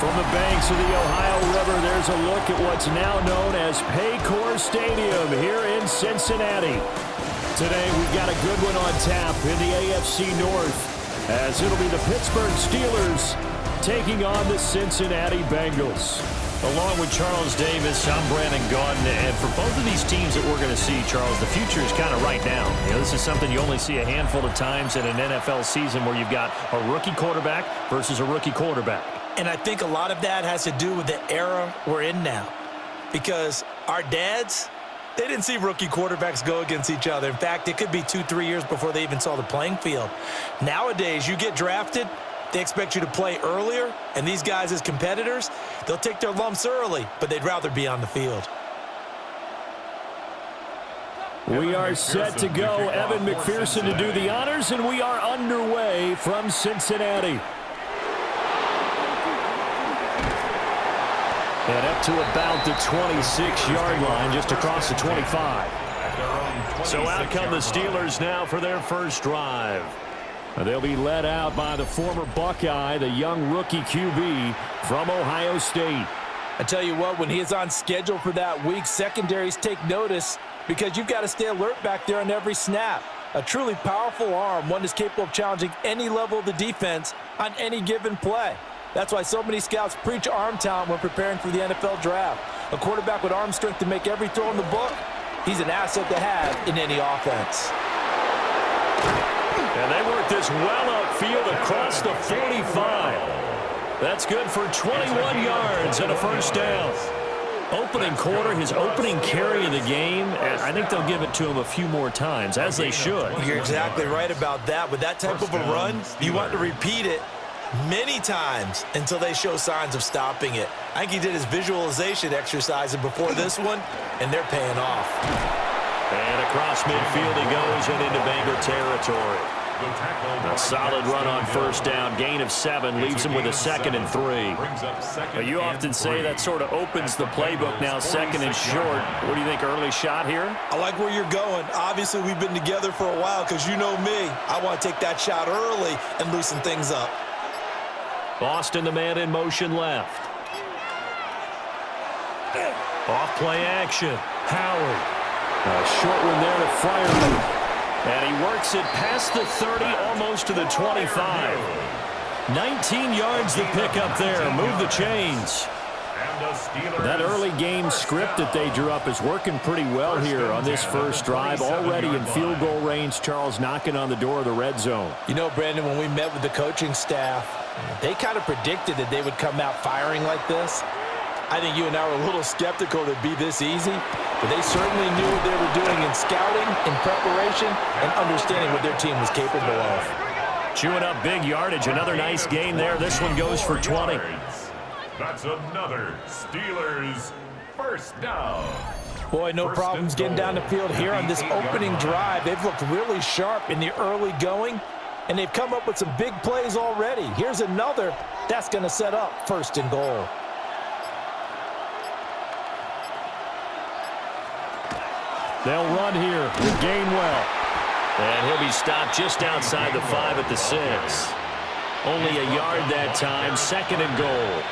From the banks of the Ohio River, there's a look at what's now known as Paycor Stadium here in Cincinnati. Today, we've got a good one on tap in the AFC North, as it'll be the Pittsburgh Steelers taking on the Cincinnati Bengals. Along with Charles Davis, I'm Brandon Gaudin, and for both of these teams that we're going to see, Charles, the future is kind of right now. You know, this is something you only see a handful of times in an NFL season where you've got a rookie quarterback versus a rookie quarterback. And I think a lot of that has to do with the era we're in now. Because our dads, they didn't see rookie quarterbacks go against each other. In fact, it could be 2-3 years before they even saw the playing field. Nowadays, you get drafted, they expect you to play earlier, and these guys as competitors, they'll take their lumps early, but they'd rather be on the field. We are set to go. Evan McPherson to do the honors, and we are underway from Cincinnati. And up to about the 26-yard line, just across the 25. So out come the Steelers now for their first drive. They'll be led out by the former Buckeye, the young rookie QB from Ohio State. I tell you what, when he is on schedule for that week, secondaries take notice because you've got to stay alert back there on every snap. A truly powerful arm, one that's capable of challenging any level of the defense on any given play. That's why so many scouts preach arm talent when preparing for the NFL draft. A quarterback with arm strength to make every throw in the book, he's an asset to have in any offense. And they work this well upfield across the 45. That's good for 21 yards and a first down. Opening quarter, his opening carry of the game, and I think they'll give it to him a few more times, as they should. You're exactly right about that. With that type of a run, you want to repeat it many times until they show signs of stopping it. I think he did his visualization exercise before this one, and they're paying off. And across midfield he goes and into Bengal territory. A solid run on first down. Gain of 7 leaves him with a 2nd and 3. Well, you often say that sort of opens the playbook now, 2nd and short. What do you think, early shot here? I like where you're going. Obviously, we've been together for a while because you know me. I want to take that shot early and loosen things up. Boston, the man in motion left. Off play action. Howard. A short one there to Freiermuth. And he works it past the 30, almost to the 25. 19 yards to pick up there. Move the chains. That early game script that they drew up is working pretty well here on this first drive. Already in field goal range, Charles knocking on the door of the red zone. You know, Brandon, when we met with the coaching staff, they kind of predicted that they would come out firing like this. I think you and I were a little skeptical that it'd be this easy, but they certainly knew what they were doing in scouting, in preparation, and understanding what their team was capable of. Chewing up big yardage. Another nice gain there. This one goes for 20. That's another Steelers first down. Boy, no problems getting down the field here on this opening drive. They've looked really sharp in the early going, and they've come up with some big plays already. Here's another that's going to set up 1st and goal. They'll run here with Gainwell. And he'll be stopped just outside the 5 at the 6. Only a yard that time, 2nd and goal.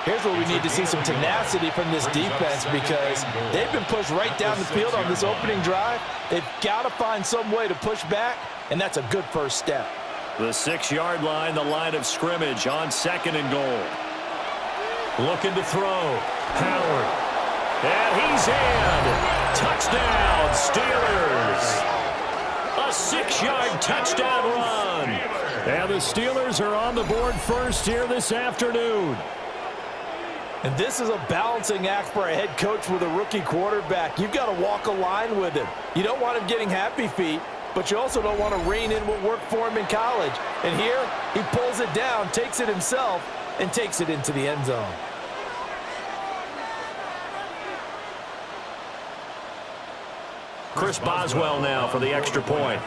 Here's where we need to see some tenacity from this defense because they've been pushed right down the field on this opening drive. They've got to find some way to push back, and that's a good first step. The 6-yard line, the line of scrimmage on 2nd and goal. Looking to throw. Howard. And he's in. Touchdown, Steelers. A 6-yard touchdown run. And the Steelers are on the board first here this afternoon. And this is a balancing act for a head coach with a rookie quarterback. You've got to walk a line with him. You don't want him getting happy feet, but you also don't want to rein in what worked for him in college. And here, he pulls it down, takes it himself, and takes it into the end zone. Chris Boswell now for the extra point.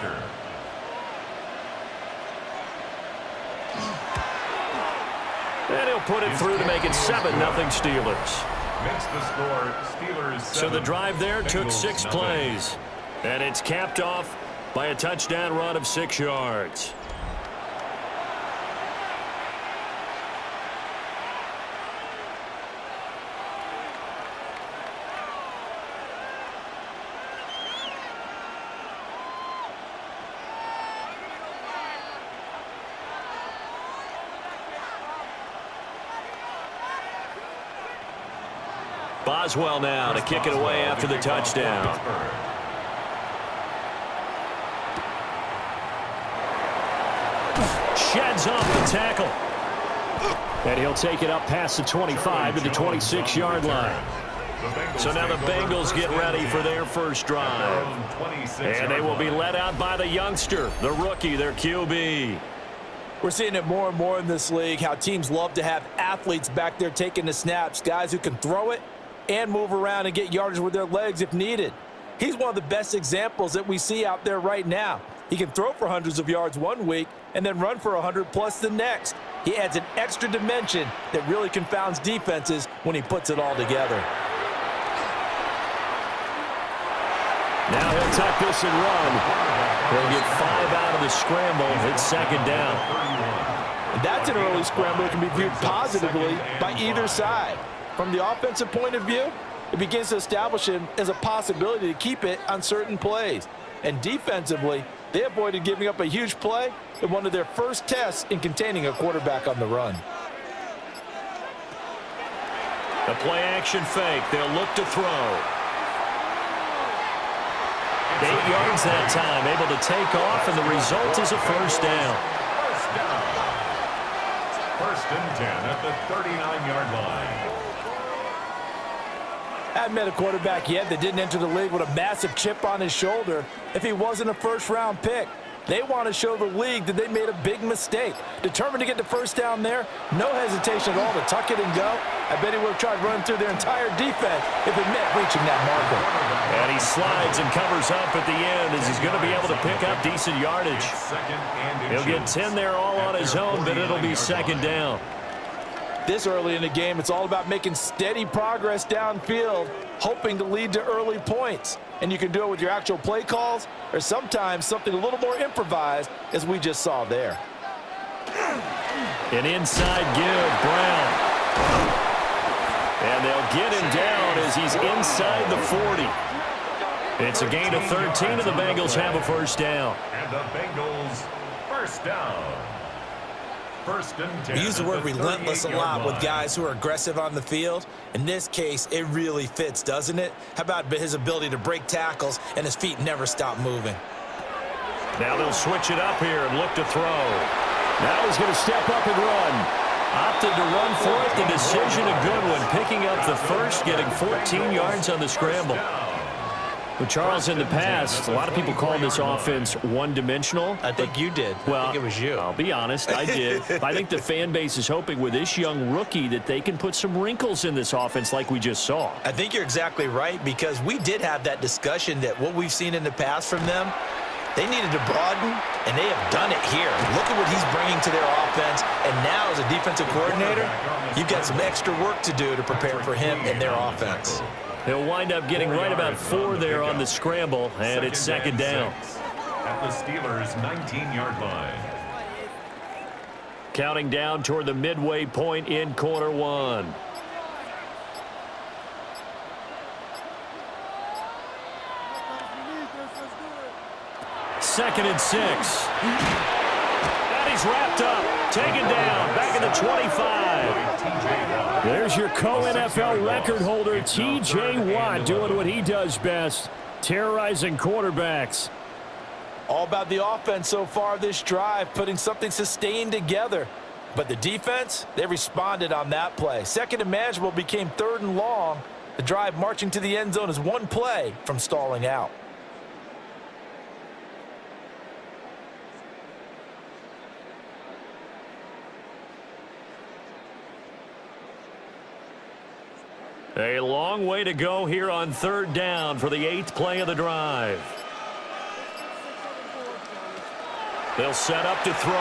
And he'll put it through to make it 7-0 Steelers. Makes the score Steelers 7. So the drive there took 6 plays. And it's capped off by a touchdown run of 6 yards. Boswell now to kick it away after the touchdown. Sheds off the tackle. And he'll take it up past the 25 to the 26-yard line. So now the Bengals get ready for their first drive. And they will be led out by the youngster, the rookie, their QB. We're seeing it more and more in this league, how teams love to have athletes back there taking the snaps, guys who can throw it and move around and get yardage with their legs if needed. He's one of the best examples that we see out there right now. He can throw for hundreds of yards one week and then run for 100+ the next. He adds an extra dimension that really confounds defenses when he puts it all together. Now he'll tuck this and run. He'll get 5 out of the scramble. It's second down. And that's an early scramble that can be viewed positively by either side. From the offensive point of view, it begins to establish him as a possibility to keep it on certain plays. And defensively, they avoided giving up a huge play in one of their first tests in containing a quarterback on the run. The play-action fake. They'll look to throw. 8 yards that time, able to take off, and the result is a first down. First and 10 at the 39-yard line. I haven't met a quarterback yet that didn't enter the league with a massive chip on his shoulder if he wasn't a first-round pick. They want to show the league that they made a big mistake. Determined to get the first down there, no hesitation at all to tuck it and go. I bet he would have tried running through their entire defense if it meant reaching that marker. And he slides and covers up at the end as he's going to be able to pick up decent yardage. He'll get 10 there all on his own, but it'll be second down. This early in the game, it's all about making steady progress downfield, hoping to lead to early points. And you can do it with your actual play calls or sometimes something a little more improvised, as we just saw there. An inside give, Brown. And they'll get him down as he's inside the 40. It's a gain of 13, and the Bengals have a first down. And the Bengals first down. First and 10. We use the word relentless a lot with guys who are aggressive on the field. In this case, it really fits, doesn't it? How about his ability to break tackles and his feet never stop moving? Now they'll switch it up here and look to throw. Now he's going to step up and run. Opted to run for it. The decision a good one. Picking up the first, getting 14 yards on the scramble. Well, Charles, in the past, a lot of people call this offense one-dimensional. I think you did. Well, I think it was you. I'll be honest, I did. I think the fan base is hoping with this young rookie that they can put some wrinkles in this offense like we just saw. I think you're exactly right, because we did have that discussion that what we've seen in the past from them, they needed to broaden, and they have done it here. Look at what he's bringing to their offense, and now as a defensive coordinator, you've got some extra work to do to prepare for him and their offense. He'll wind up getting right about 4 there on the scramble, and it's second down. At the Steelers' 19-yard line. Counting down toward the midway point in quarter one. Second and 6. And he's wrapped up, taken down, back in the 25. There's your co-NFL record holder, T.J. Watt, doing what he does best, terrorizing quarterbacks. All about the offense so far this drive, putting something sustained together. But the defense, they responded on that play. Second and manageable became third and long. The drive marching to the end zone is one play from stalling out. A long way to go here on third down for the 8th play of the drive. They'll set up to throw.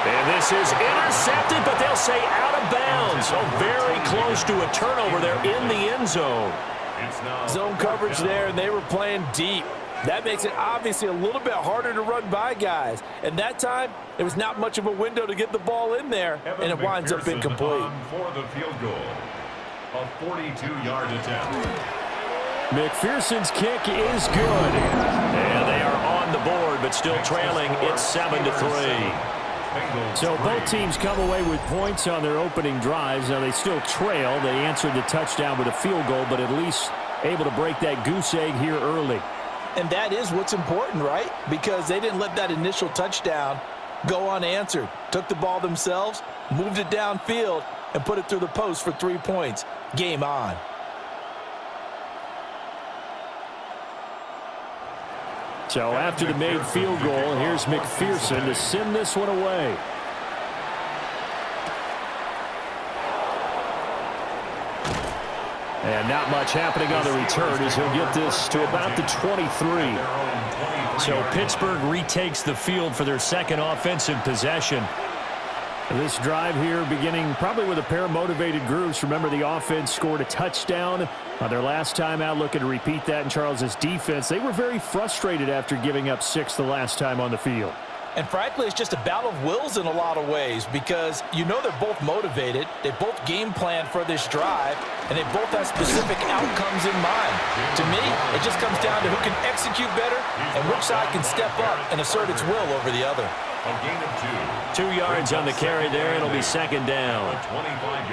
And this is intercepted, but they'll say out of bounds. So very close to a turnover there in the end zone. Zone coverage there, and they were playing deep. That makes it obviously a little bit harder to run by guys. And that time, there was not much of a window to get the ball in there, and it winds up incomplete. For the field goal, a 42-yard attempt. McPherson's kick is good. And they are on the board, but still trailing. It's 7-3. So both teams come away with points on their opening drives. Now they still trail. They answered the touchdown with a field goal, but at least able to break that goose egg here early. And that is what's important, right? Because they didn't let that initial touchdown go unanswered. Took the ball themselves, moved it downfield, and put it through the post for 3 points. Game on. So after the made field goal, here's McPherson to send this one away. And not much happening on the return as he'll get this to about the 23. So Pittsburgh retakes the field for their second offensive possession. This drive here beginning probably with a pair of motivated groups. Remember, the offense scored a touchdown on their last time out, looking to repeat that in Charles's defense. They were very frustrated after giving up 6 the last time on the field. And frankly, it's just a battle of wills in a lot of ways because you know they're both motivated. They both game plan for this drive, and they both have specific outcomes in mind. To me, it just comes down to who can execute better and which side can step up and assert its will over the other. A gain of 2. 2 yards on the carry there. It'll be second down.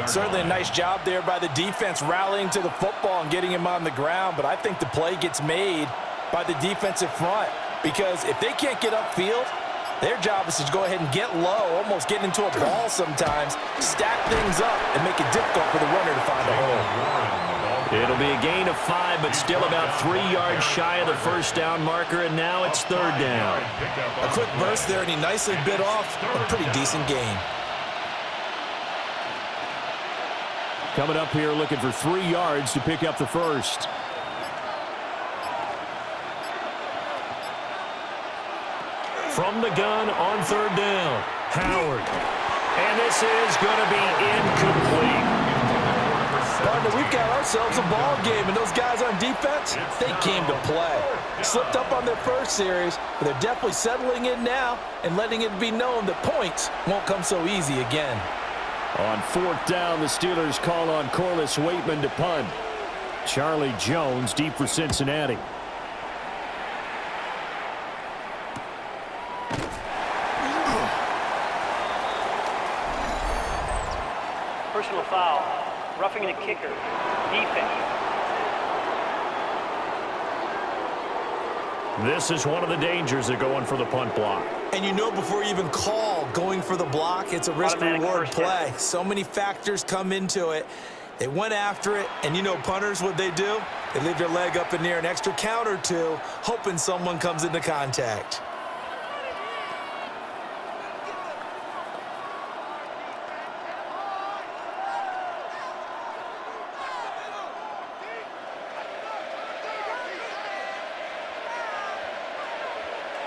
Certainly a nice job there by the defense rallying to the football and getting him on the ground, but I think the play gets made by the defensive front because if they can't get upfield, their job is to go ahead and get low, almost get into a ball sometimes, stack things up, and make it difficult for the runner to find a hole. It'll be a gain of 5, but still about 3 yards shy of the first down marker, and now it's third down. A quick burst there, and he nicely bit off a pretty decent gain. Coming up here looking for 3 yards to pick up the first. From the gun on third down, Howard. And this is going to be incomplete. Partner, we've got ourselves a ball game, and those guys on defense, they came to play. Slipped up on their first series, but they're definitely settling in now and letting it be known that points won't come so easy again. On fourth down, the Steelers call on Corliss Waitman to punt. Charlie Jones deep for Cincinnati. Personal foul, roughing the kicker, defense. This is one of the dangers of going for the punt block. And you know before you even call going for the block, it's a risk-reward play. So many factors come into it. They went after it, and you know punters, what they do? They leave their leg up in the air an extra count or two, hoping someone comes into contact.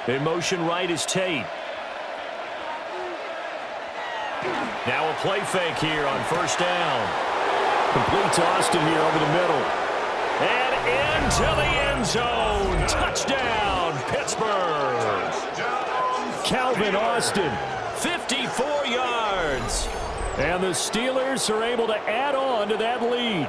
In motion right is Tate. Now a play fake here on first down. Complete to Austin here over the middle. And into the end zone. Touchdown, Pittsburgh. Calvin Austin. 54 yards. And the Steelers are able to add on to that lead.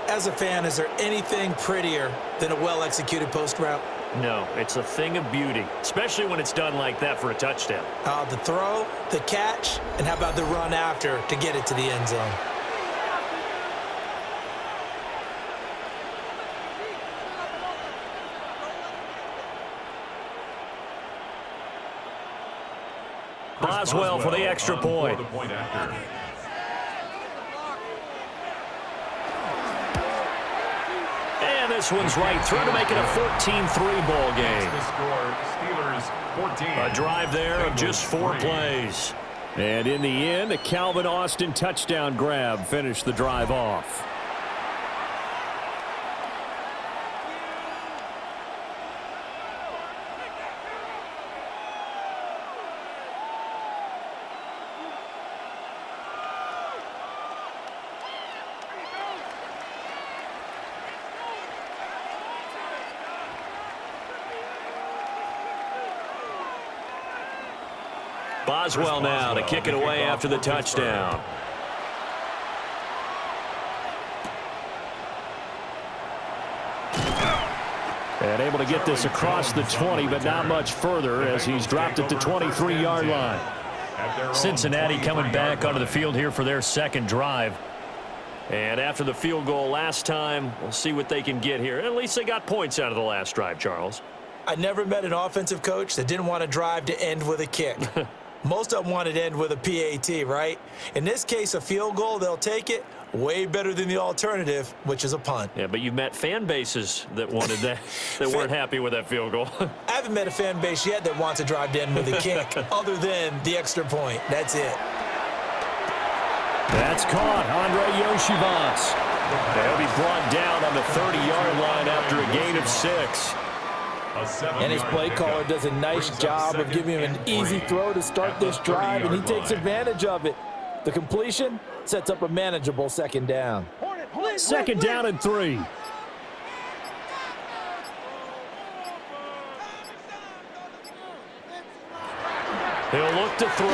As a fan, is there anything prettier than a well-executed post route? No, it's a thing of beauty, especially when it's done like that for a touchdown. The throw, the catch, and how about the run after to get it to the end zone? Boswell for the extra point. And this one's right through to make it a 14-3 ball game. A drive there of just 4 plays. And in the end, a Calvin Austin touchdown grab finished the drive off. Boswell now to kick it away after the touchdown. And able to get this across the 20, but not much further as he's dropped at the 23-yard line. Cincinnati coming back onto the field here for their second drive. And after the field goal last time, we'll see what they can get here. At least they got points out of the last drive, Charles. I never met an offensive coach that didn't want to drive to end with a kick. Most of them wanted to end with a PAT, right? In this case, a field goal, they'll take it. Way better than the alternative, which is a punt. Yeah, but you've met fan bases that wanted that, that weren't happy with that field goal. I haven't met a fan base yet that wants to drive to end with a kick, other than the extra point. That's it. That's caught. Andre Yoshivas. They'll be brought down on the 30-yard line after a gain of 6. And his play caller does a nice job of giving him an easy throw to start this drive, and he takes advantage of it. The completion sets up a manageable second down. Second down and 3. He'll look to throw.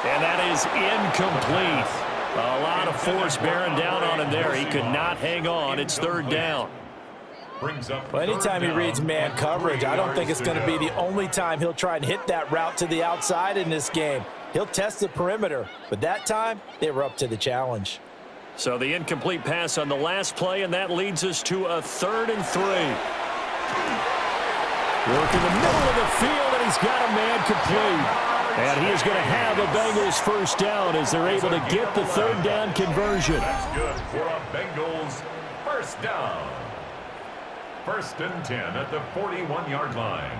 And that is incomplete. A lot of force bearing down on him there. He could not hang on. It's third down. Well, anytime he reads man coverage, I don't think it's going to be the only time he'll try and hit that route to the outside in this game. He'll test the perimeter, but that time they were up to the challenge. So the incomplete pass on the last play, and that leads us to a 3rd and 3. Work in the middle of the field, and he's got a man complete. And he is going to have a Bengals first down as they're able to get the 3rd down conversion. That's good for a Bengals first down. 1st and 10 at the 41-yard line.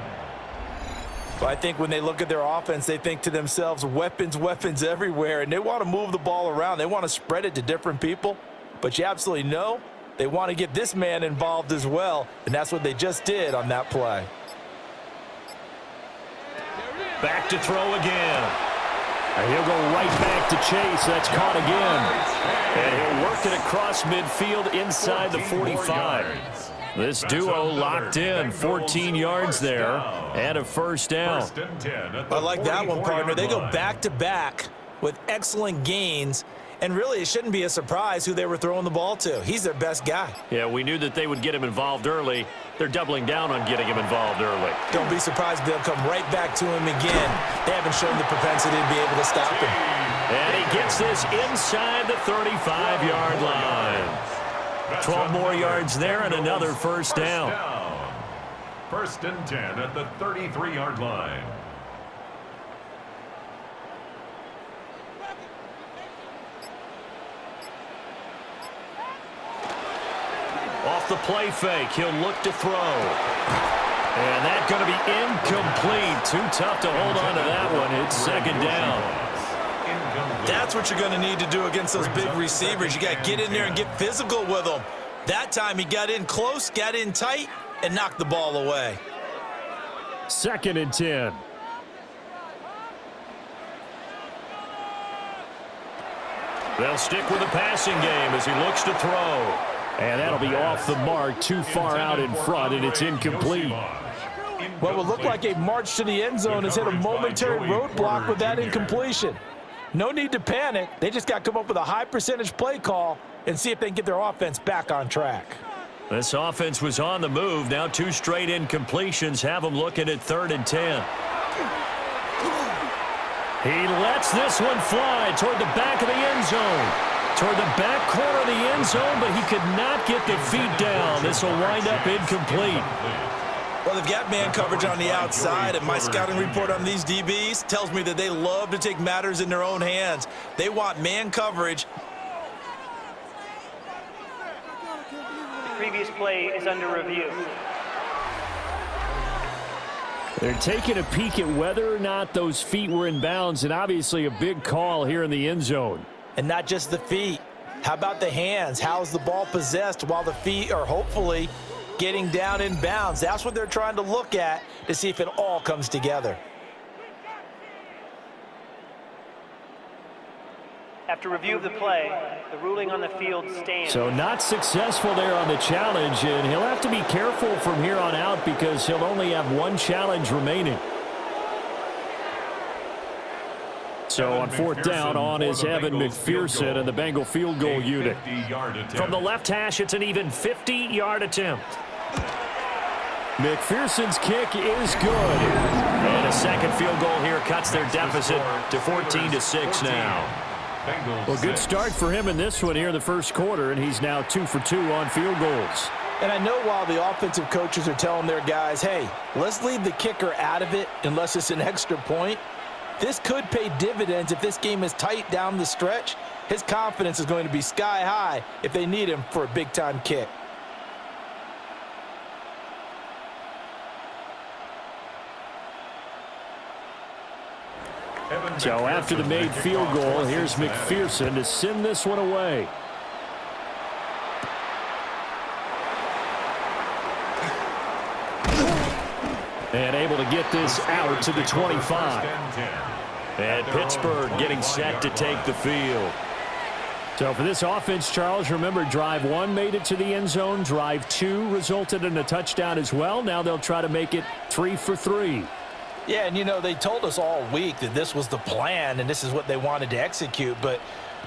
Well, I think when they look at their offense, they think to themselves, weapons, weapons everywhere, and they want to move the ball around. They want to spread it to different people, but you absolutely know they want to get this man involved as well, and that's what they just did on that play. Back to throw again. And he'll go right back to Chase. That's caught again. And he'll work it across midfield inside the 45. This duo locked in, 14 yards there, and a first down. I like that one, partner. They go back-to-back with excellent gains, and really it shouldn't be a surprise who they were throwing the ball to. He's their best guy. Yeah, we knew that they would get him involved early. They're doubling down on getting him involved early. Don't be surprised if they'll come right back to him again. They haven't shown the propensity to be able to stop him. And he gets this inside the 35-yard line. 12 more yards there and another first down. 1st and 10 at the 33-yard line. Off the play fake, he'll look to throw. And that's going to be incomplete. Too tough to hold on to that one. It's 2nd down. That's what you're going to need to do against those big receivers. You got to get in there and get physical with them. That time he got in close, got in tight, and knocked the ball away. 2nd and 10. They'll stick with the passing game as he looks to throw. And that'll be off the mark, too far out in front, and it's incomplete. What would look like a march to the end zone has hit a momentary roadblock with that incompletion. No need to panic. They just got to come up with a high percentage play call and see if they can get their offense back on track. This offense was on the move. Now 2 straight incompletions have them looking at 3rd and 10. He lets this one fly toward the back of the end zone. Toward the back corner of the end zone, but he could not get the feet down. This will wind up incomplete. Well, they've got man coverage on the outside, and my scouting report on these DBs tells me that they love to take matters in their own hands. They want man coverage. The previous play is under review. They're taking a peek at whether or not those feet were in bounds, and obviously a big call here in the end zone. And not just the feet. How about the hands? How's the ball possessed while the feet are hopefully getting down in bounds? That's what they're trying to look at to see if it all comes together. After review of the play, the ruling on the field stands. So not successful there on the challenge, and he'll have to be careful from here on out because he'll only have 1 challenge remaining. So on 4th down on is Evan McPherson and the Bengal field goal unit. From the left hash, it's an even 50-yard attempt. McPherson's kick is good. And a second field goal here cuts their deficit to 14-6 now. Well, good start for him in this one here in the first quarter, and he's now 2 for 2 on field goals. And I know while the offensive coaches are telling their guys, hey, let's leave the kicker out of it unless it's an extra point, this could pay dividends if this game is tight down the stretch. His confidence is going to be sky high if they need him for a big-time kick. So after the made field goal, here's McPherson to send this one away. And able to get this out to the 25. And Pittsburgh getting set to take the field. So for this offense, Charles, remember drive 1 made it to the end zone. Drive 2 resulted in a touchdown as well. Now they'll try to make it 3 for 3. Yeah, and you know, they told us all week that this was the plan and this is what they wanted to execute, but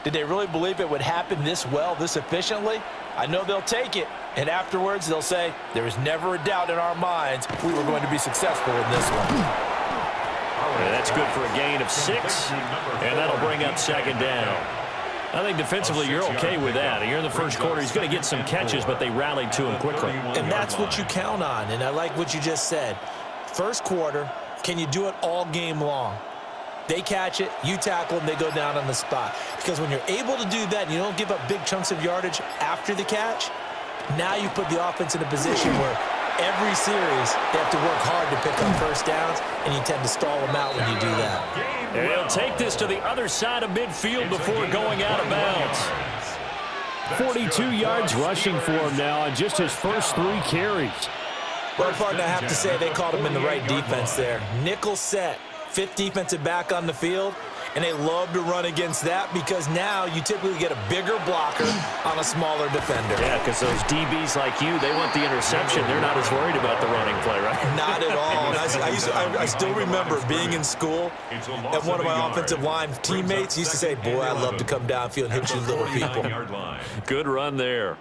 did they really believe it would happen this well, this efficiently? I know they'll take it, and afterwards they'll say, there was never a doubt in our minds we were going to be successful in this one. Yeah, that's good for a gain of 6, and that'll bring up second down. I think defensively you're okay with that. Here in the first quarter, he's going to get some catches, but they rallied to him quickly. And that's what you count on, and I like what you just said. First quarter, can you do it all game long? They catch it, you tackle them, they go down on the spot. Because when you're able to do that and you don't give up big chunks of yardage after the catch, now you put the offense in a position where every series they have to work hard to pick up first downs, and you tend to stall them out when you do that. And he'll take this to the other side of midfield before going out of bounds. 42 yards rushing for him now on just his first 3 carries. Well, partner, I have to say they caught him in the right defense there. Nickel set, 5th defensive back on the field, and they love to run against that because now you typically get a bigger blocker on a smaller defender. Yeah, because those DBs like you, they want the interception. They're not as worried about the running play, right? Not at all. And I still remember being in school, and one of my offensive line teammates used to say, boy, I love to come downfield and hit you little people. Good run there.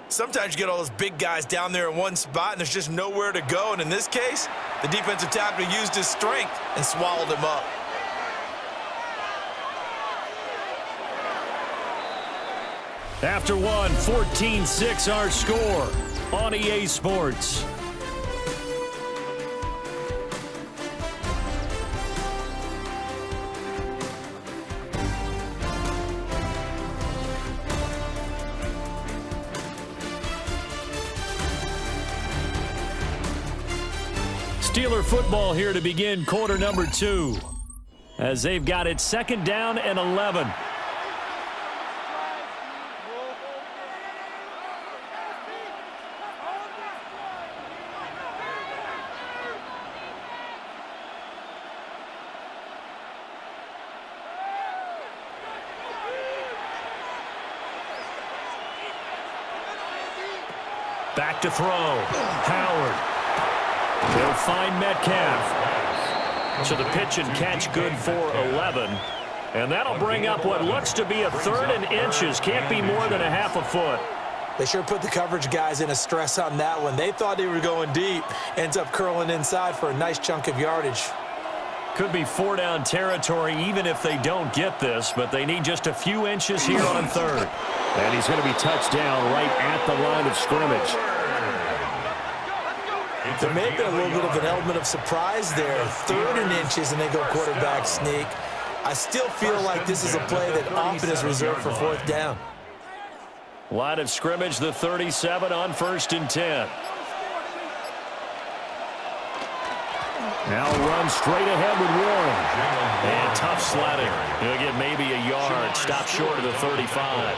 Sometimes you get all those big guys down there in one spot, and there's just nowhere to go. And in this case, the defensive tackle used his strength and swallowed him up. After one, 14-6 our score on EA Sports. Steeler football here to begin quarter number 2 as they've got it second down and 11. Back to throw. Howard. They'll find Metcalf. So the pitch and catch good for 11. And that'll bring up what looks to be a 3rd and inches. Can't be more than a half a foot. They sure put the coverage guys in a stress on that one. They thought they were going deep. Ends up curling inside for a nice chunk of yardage. Could be 4-down territory even if they don't get this, but they need just a few inches here on 3rd. And he's going to be touched down right at the line of scrimmage. There may have been a little bit of an element of surprise there. 3rd and inches, and they go quarterback sneak. I still feel like this is a play that often is reserved for 4th down. Line of scrimmage, the 37 on 1st and 10. Now run straight ahead with Warren. And tough sledding. He'll get maybe a yard. Stop short of the 35.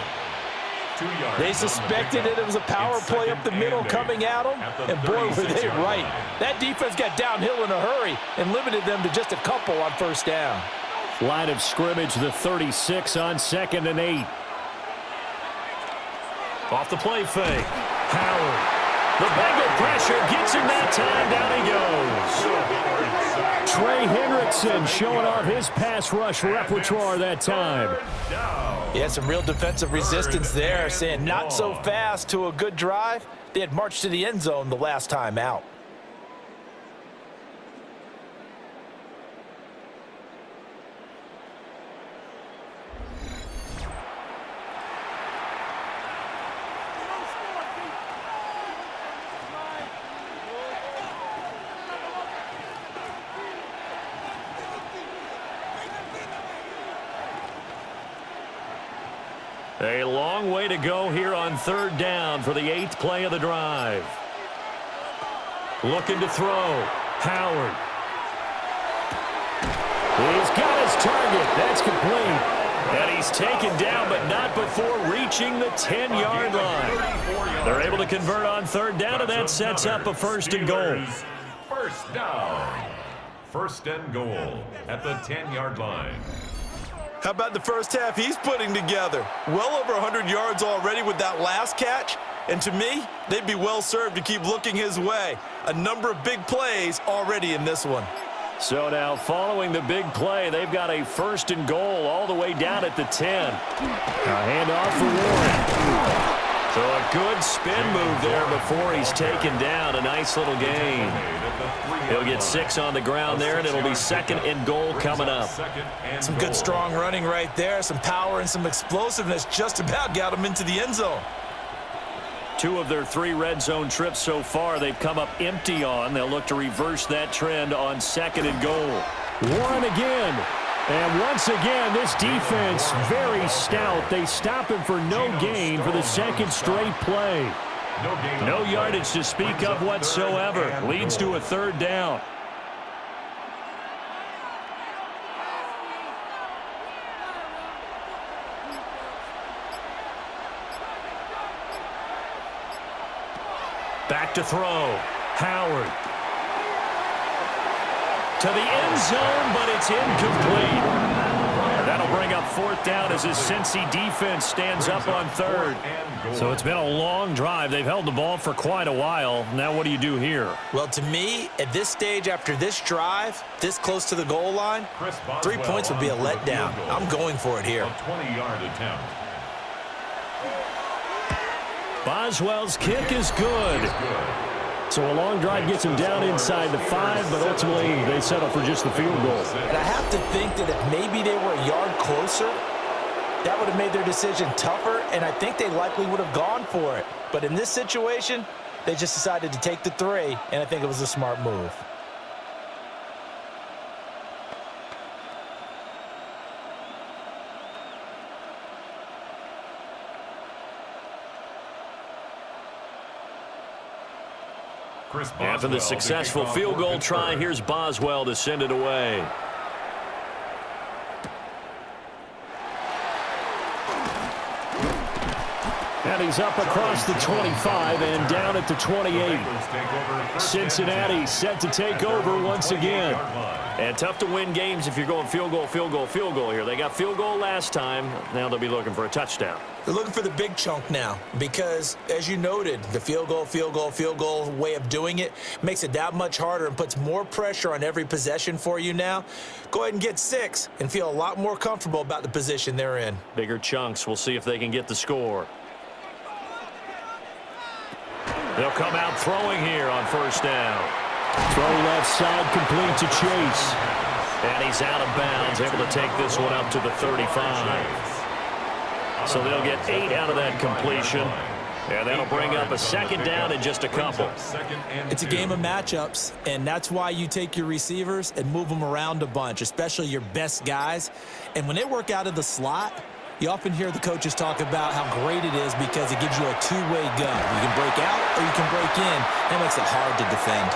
They suspected it was a power play up the middle coming at them, and boy, were they right. That defense got downhill in a hurry and limited them to just a couple on 1st down. Line of scrimmage, the 36 on 2nd and 8. Off the play fake. Howard. The Bengal pressure gets him that time. Down he goes. Trey Hendrickson showing off his pass rush repertoire that time. Yeah, some real defensive resistance there, saying not so fast to a good drive. They had marched to the end zone the last time out. A long way to go here on third down for the 8th play of the drive. Looking to throw. Howard. He's got his target. That's complete. And he's taken down, but not before reaching the 10-yard line. They're able to convert on third down, and that sets up a 1st and goal. First down. 1st and goal at the 10-yard line. How about the first half he's putting together? Well over 100 yards already with that last catch. And to me, they'd be well served to keep looking his way. A number of big plays already in this one. So now following the big play, they've got a 1st and goal all the way down at the 10. A handoff for Warren. So a good spin move there before he's taken down. A nice little gain. He'll get 6 on the ground there, and it'll be 2nd and goal coming up. Some good strong running right there. Some power and some explosiveness just about got him into the end zone. 2 of their 3 red zone trips so far they've come up empty on. They'll look to reverse that trend on 2nd and goal. Warren again. And once again, this defense very stout. They stop him for no gain for the 2nd straight play. No yardage to speak of whatsoever. Leads to a 3rd down. Back to throw. Howard. To the end zone, but it's incomplete. That'll bring up 4th down as his Cincy defense stands up on 3rd. So it's been a long drive. They've held the ball for quite a while. Now what do you do here? Well, to me, at this stage after this drive, this close to the goal line, 3 points would be a letdown. I'm going for it here. A 20-yard attempt. Boswell's kick is good. So a long drive gets him down inside the 5, but ultimately they settle for just the field goal. And I have to think that if maybe they were a yard closer, that would have made their decision tougher, and I think they likely would have gone for it. But in this situation, they just decided to take the 3, and I think it was a smart move. After the successful field goal try, here's Boswell to send it away. And he's up across the 25 and down at the 28. Cincinnati set to take over once again. And tough to win games if you're going field goal, field goal, field goal here. They got field goal last time. Now they'll be looking for a touchdown. They're looking for the big chunk now because, as you noted, the field goal, field goal, field goal way of doing it makes it that much harder and puts more pressure on every possession for you now. Go ahead and get 6 and feel a lot more comfortable about the position they're in. Bigger chunks. We'll see if they can get the score. They'll come out throwing here on 1st down. Throw left side complete to Chase. And he's out of bounds, able to take this one up to the 35. So they'll get 8 out of that completion. And that'll bring up a 2nd down in just a couple. It's a game of matchups, and that's why you take your receivers and move them around a bunch, especially your best guys. And when they work out of the slot, you often hear the coaches talk about how great it is because it gives you a two-way gun. You can break out or you can break in. That makes it hard to defend.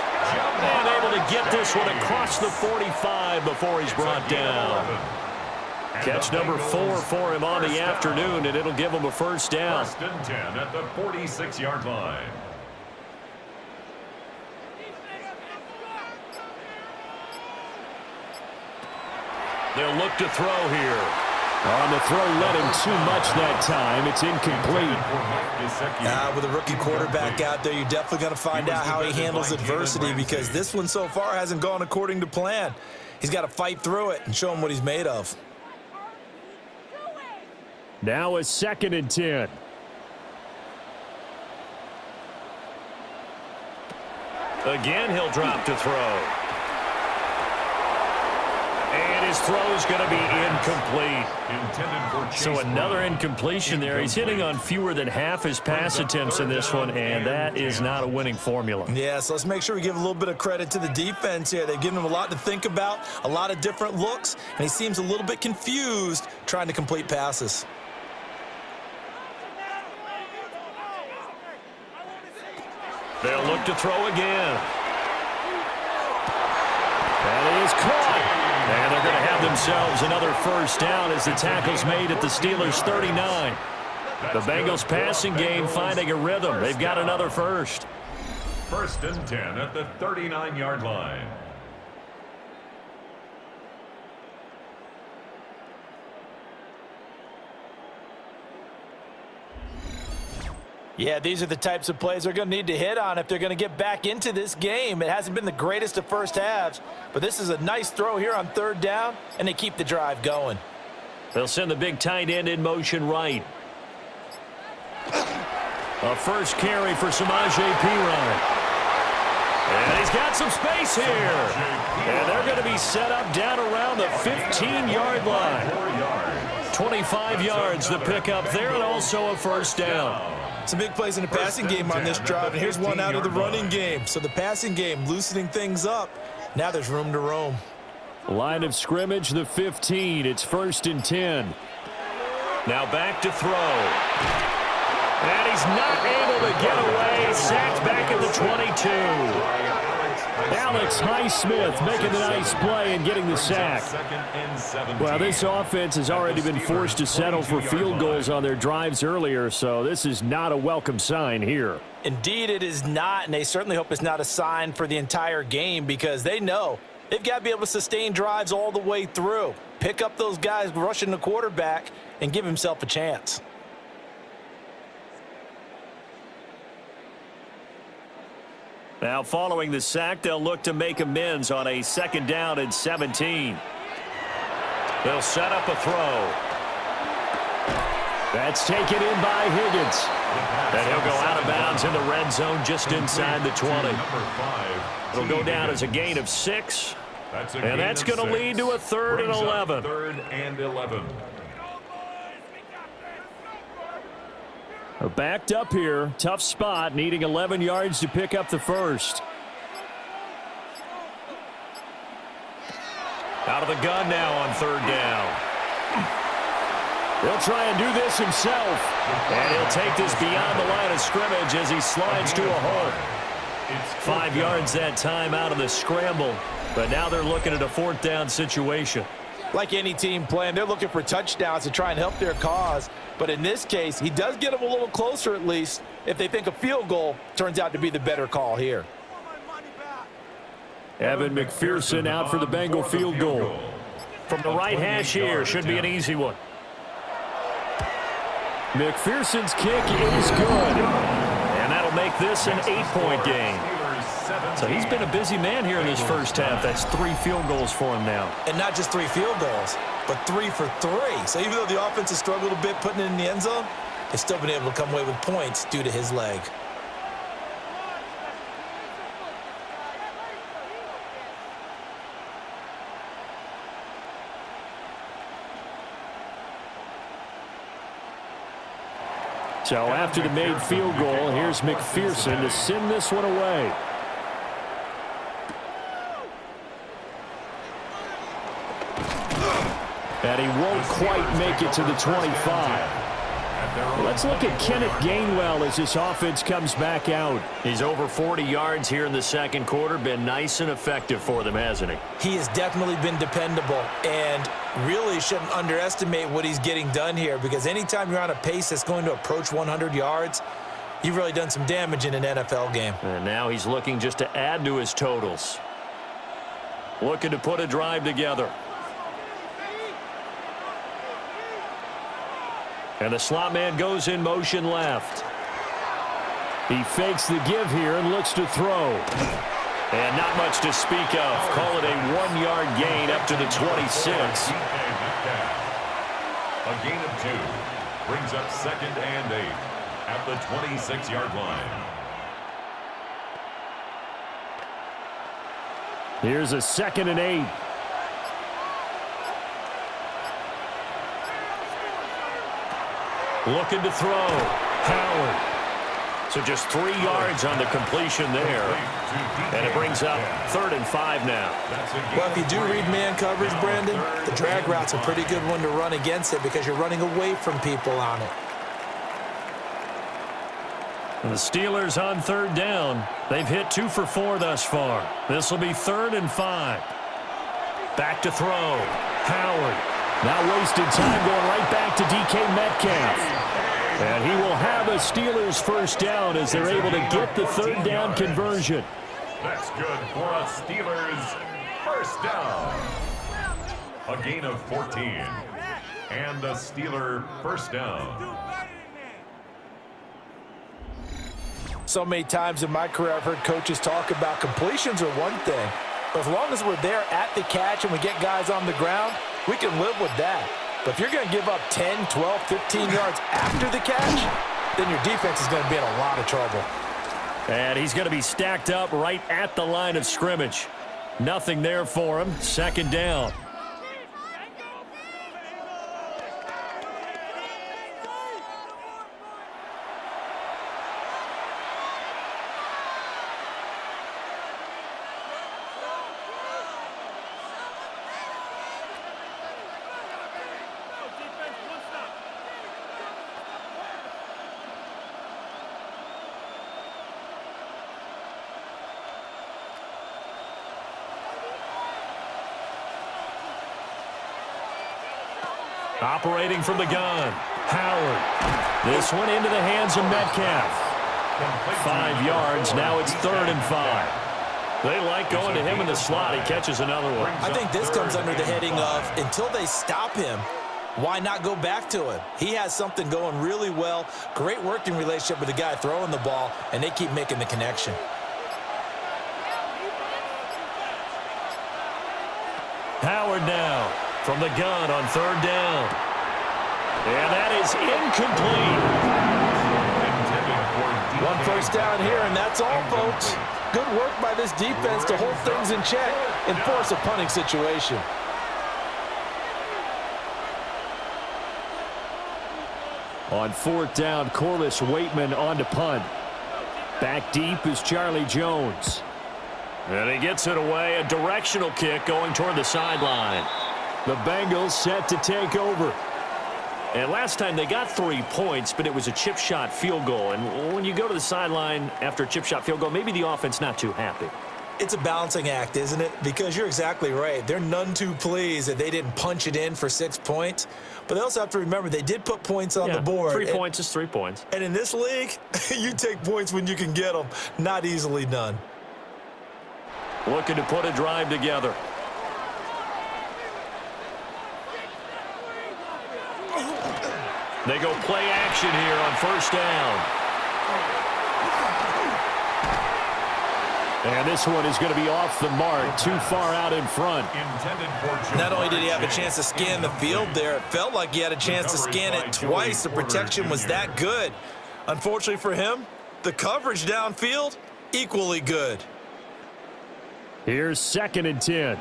And able to get this one across the 45 before he's brought down. Catch number 4 for him on the afternoon, and it'll give him a 1st down. 1st and 10 at the 46-yard line. They'll look to throw here. On the throw, let him too much that time. It's incomplete. With a rookie quarterback out there, you're definitely going to find out how he handles adversity because this one so far hasn't gone according to plan. He's got to fight through it and show him what he's made of. Now a 2nd and 10. Again, he'll drop to throw. And his throw's going to be incomplete. So another incompletion there. He's hitting on fewer than half his pass attempts in this one, and that is not a winning formula. Yeah, so let's make sure we give a little bit of credit to the defense here. They've given him a lot to think about, a lot of different looks, and he seems a little bit confused trying to complete passes. They'll look to throw again. That is caught. And they're going to have themselves another first down as the tackle's made at the Steelers' 39. The Bengals passing game finding a rhythm. They've got another first. 1st and 10 at the 39-yard line. Yeah, these are the types of plays they're going to need to hit on if they're going to get back into this game. It hasn't been the greatest of first halves, but this is a nice throw here on 3rd down, and they keep the drive going. They'll send the big tight end in motion right. A first carry for Samaje Perine. And he's got some space here. And they're going to be set up down around the 15-yard line. 25 yards to pick up there, and also a first down. Some big plays in the passing game on this drive, and here's one out of the running game. So the passing game loosening things up. Now there's room to roam. Line of scrimmage, the 15. It's 1st and 10. Now back to throw. And he's not able to get away. Sacked back at the 22. Alex Highsmith making the nice play and getting the sack. Well, this offense has already been forced to settle for field goals on their drives earlier, so this is not a welcome sign here. Indeed, it is not, and they certainly hope it's not a sign for the entire game because they know they've got to be able to sustain drives all the way through. Pick up those guys rushing the quarterback and give himself a chance. Now following the sack, they'll look to make amends on a 2nd down and 17. They'll set up a throw. That's taken in by Higgins. And he'll go out of bounds in the red zone just inside the 20. It'll go down as a gain of 6. And that's going to lead to a 3rd and 11. 3rd and 11. Backed up here. Tough spot. Needing 11 yards to pick up the first. Out of the gun now on 3rd down. He'll try and do this himself. And he'll take this beyond the line of scrimmage as he slides to a hole. 5 yards that time out of the scramble. But now they're looking at a 4th down situation. Like any team playing, they're looking for touchdowns to try and help their cause. But in this case, he does get them a little closer at least if they think a field goal turns out to be the better call here. Evan McPherson out for the Bengal field goal. From the right hash here, should be an easy one. McPherson's kick is good. And that'll make this an 8-point game. So he's been a busy man here in this first half. That's 3 field goals for him now. And not just 3 field goals, but 3 for 3. So even though the offense has struggled a bit putting it in the end zone, they've still been able to come away with points due to his leg. So after the made field goal, here's McPherson to send this one away. And he won't quite make it to the 25. Let's look at Kenneth Gainwell as this offense comes back out. He's over 40 yards here in the second quarter. Been nice and effective for them, hasn't he? He has definitely been dependable and really shouldn't underestimate what he's getting done here because anytime you're on a pace that's going to approach 100 yards, you've really done some damage in an NFL game. And now he's looking just to add to his totals. Looking to put a drive together. And the slot man goes in motion left. He fakes the give here and looks to throw. And not much to speak of. Call it a 1-yard gain up to the 26. A gain of 2 brings up 2nd and 8 at the 26-yard line. Here's a 2nd and 8. Looking to throw. Howard. So just 3 yards on the completion there. And it brings up 3rd and 5 now. Well, if you do read man coverage, Brandon, the drag route's a pretty good one to run against it because you're running away from people on it. And the Steelers on third down. They've hit 2 for 4 thus far. This will be 3rd and 5. Back to throw. Howard. Now wasted time going right back to DK Metcalf. And he will have a Steelers first down as they're able to get the third down conversion. That's good for a Steelers first down. A gain of 14. And a Steeler first down. So many times in my career I've heard coaches talk about completions are one thing. But as long as we're there at the catch and we get guys on the ground, we can live with that. But if you're going to give up 10, 12, 15 yards after the catch, then your defense is going to be in a lot of trouble. And he's going to be stacked up right at the line of scrimmage. Nothing there for him. 2nd down. Operating from the gun. Howard. This one into the hands of Metcalf. 5 yards. Now it's 3rd and 5. They like going to him in the slot. He catches another one. I think this comes under the heading of until they stop him, why not go back to him? He has something going really well. Great working relationship with the guy throwing the ball, and they keep making the connection. Howard now from the gun on 3rd down. And that is incomplete. 1 first down here, and that's all, folks. Good work by this defense to hold things in check and force a punting situation. On 4th down, Corliss Waitman on to punt. Back deep is Charlie Jones. And he gets it away. A directional kick going toward the sideline. The Bengals set to take over. And last time they got 3 points, but it was a chip shot field goal. And when you go to the sideline after a chip shot field goal, maybe the offense not too happy. It's a balancing act, isn't it? Because you're exactly right. They're none too pleased that they didn't punch it in for 6 points. But they also have to remember they did put points on the board. 3 points is 3 points. And in this league, you take points when you can get them. Not easily done. Looking to put a drive together. They go play action here on 1st down. And this one is going to be off the mark, too far out in front. Not only did he have a chance to scan the field there, it felt like he had a chance to scan it twice. The protection was that good. Unfortunately for him, the coverage downfield, equally good. Here's 2nd and 10.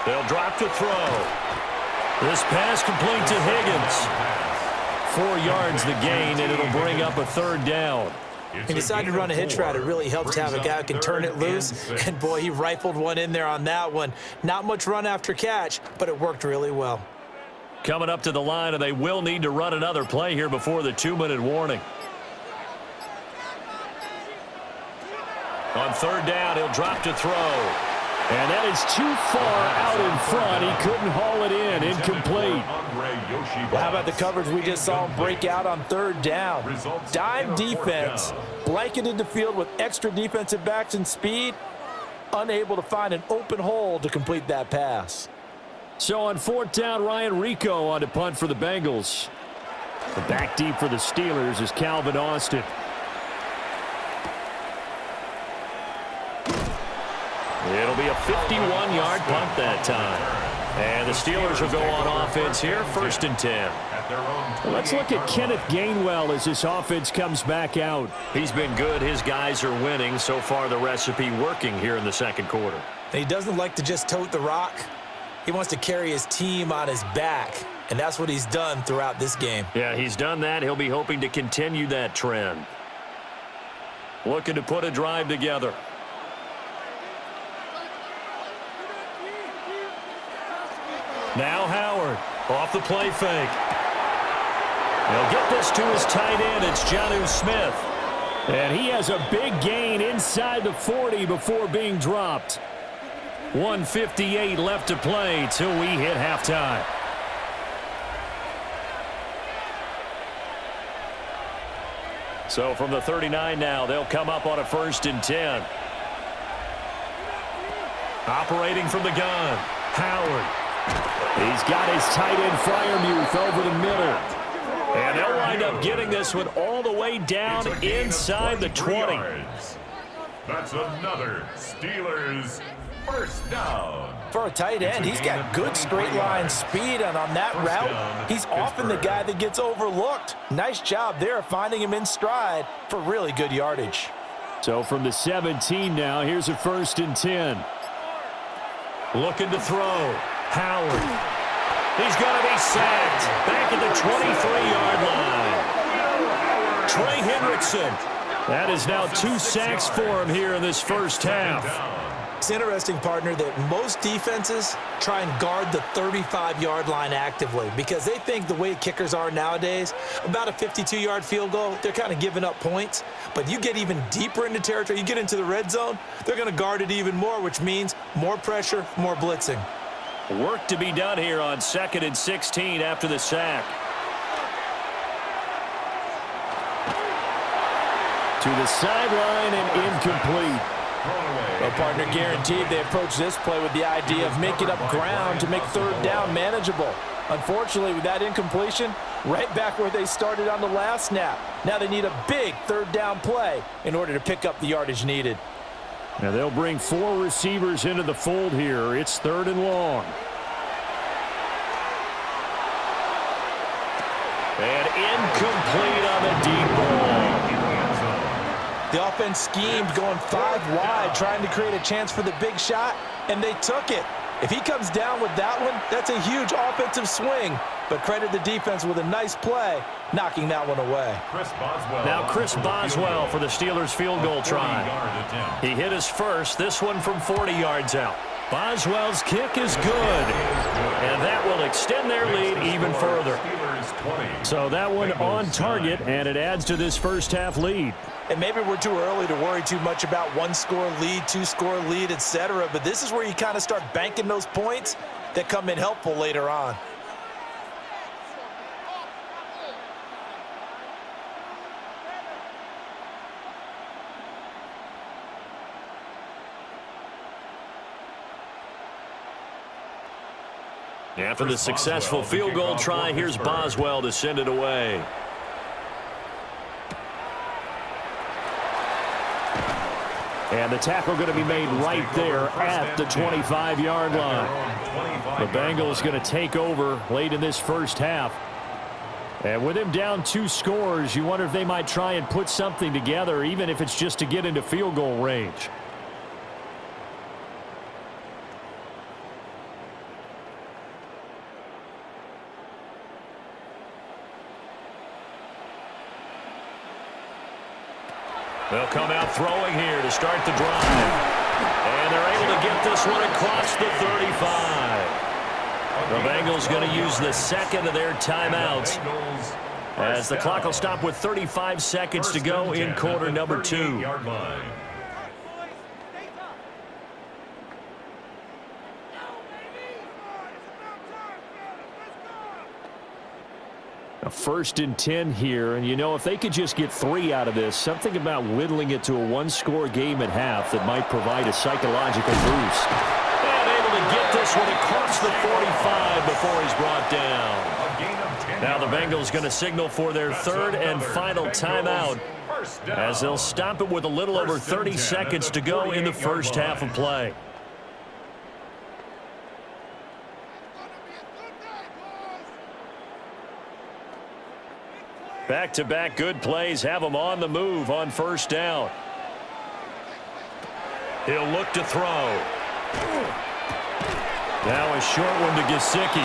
They'll drop to throw. This pass complete to Higgins. 4 yards the gain, and it'll bring up a 3rd down. He decided to run a hitch route. It really helps to have a guy who can turn it loose. And, boy, he rifled one in there on that one. Not much run after catch, but it worked really well. Coming up to the line, and they will need to run another play here before the 2-minute warning. On 3rd down, he'll drop to throw. And that is too far out in front. He couldn't haul it in. Incomplete. Well, how about the coverage we just saw him break out on 3rd down? Dime defense, blanketed the field with extra defensive backs and speed, unable to find an open hole to complete that pass. So on 4th down, Ryan Rico on to punt for the Bengals. The back deep for the Steelers is Calvin Austin. It'll be a 51-yard punt that time. And the Steelers will go on offense here, 1st and 10. Let's look at Kenneth Gainwell as this offense comes back out. He's been good. His guys are winning. So far, the recipe working here in the 2nd quarter. And he doesn't like to just tote the rock. He wants to carry his team on his back, and that's what he's done throughout this game. Yeah, he's done that. He'll be hoping to continue that trend. Looking to put a drive together. Now Howard off the play fake. He'll get this to his tight end. It's Jonnu Smith. And he has a big gain inside the 40 before being dropped. 1:58 left to play till we hit halftime. So from the 39 now, they'll come up on a 1st and 10. Operating from the gun, Howard. He's got his tight end Freiermuth over the middle. And they'll wind up getting this one all the way down inside the 20. That's another Steelers first down. For a tight end, he's got good straight line speed, and on that route, he's often the guy that gets overlooked. Nice job there finding him in stride for really good yardage. So from the 17 now, here's a 1st and 10. Looking to throw. Howard. He's going to be sacked. Back at the 23-yard line. Trey Hendrickson. That is now 2 sacks for him here in this first half. It's interesting, partner, that most defenses try and guard the 35-yard line actively because they think the way kickers are nowadays, about a 52-yard field goal, they're kind of giving up points. But you get even deeper into territory, you get into the red zone, they're going to guard it even more, which means more pressure, more blitzing. Work to be done here on 2nd and 16 after the sack. To the sideline and incomplete. Well, partner, guaranteed they approach this play with the idea of making up ground to make 3rd down manageable. Unfortunately, with that incompletion, right back where they started on the last snap. Now they need a big 3rd down play in order to pick up the yardage needed. Now they'll bring 4 receivers into the fold here. It's 3rd and long. And incomplete on the deep ball. The offense schemed going 5 wide, trying to create a chance for the big shot, and they took it. If he comes down with that one, that's a huge offensive swing. But credit the defense with a nice play, knocking that one away. Now Chris Boswell for the Steelers field goal try. He hit his first, this one from 40 yards out. Boswell's kick is good, and that will extend their lead even further. So that one on target, and it adds to this first half lead. And maybe we're too early to worry too much about 1-score lead, 2-score lead, etc. But this is where you kind of start banking those points that come in helpful later on. After the successful field goal try, here's Boswell to send it away. And the tackle going to be made right there at the 25-yard line. The Bengals going to take over late in this first half. And with him down 2 scores, you wonder if they might try and put something together, even if it's just to get into field goal range. They'll come out throwing here to start the drive. And they're able to get this one across the 35. The Bengals going to use the second of their timeouts, as the clock will stop with 35 seconds to go in quarter number 2. A 1st and 10 here, and you know, if they could just get 3 out of this, something about whittling it to a 1-score game at half that might provide a psychological boost. And able to get this one across the 45 before he's brought down. Now the Bengals going to signal for their 3rd and final timeout, as they'll stop it with a little over 30 seconds to go in the first half of play. Back-to-back good plays have him on the move on 1st down. He'll look to throw. Now a short one to Gesicki.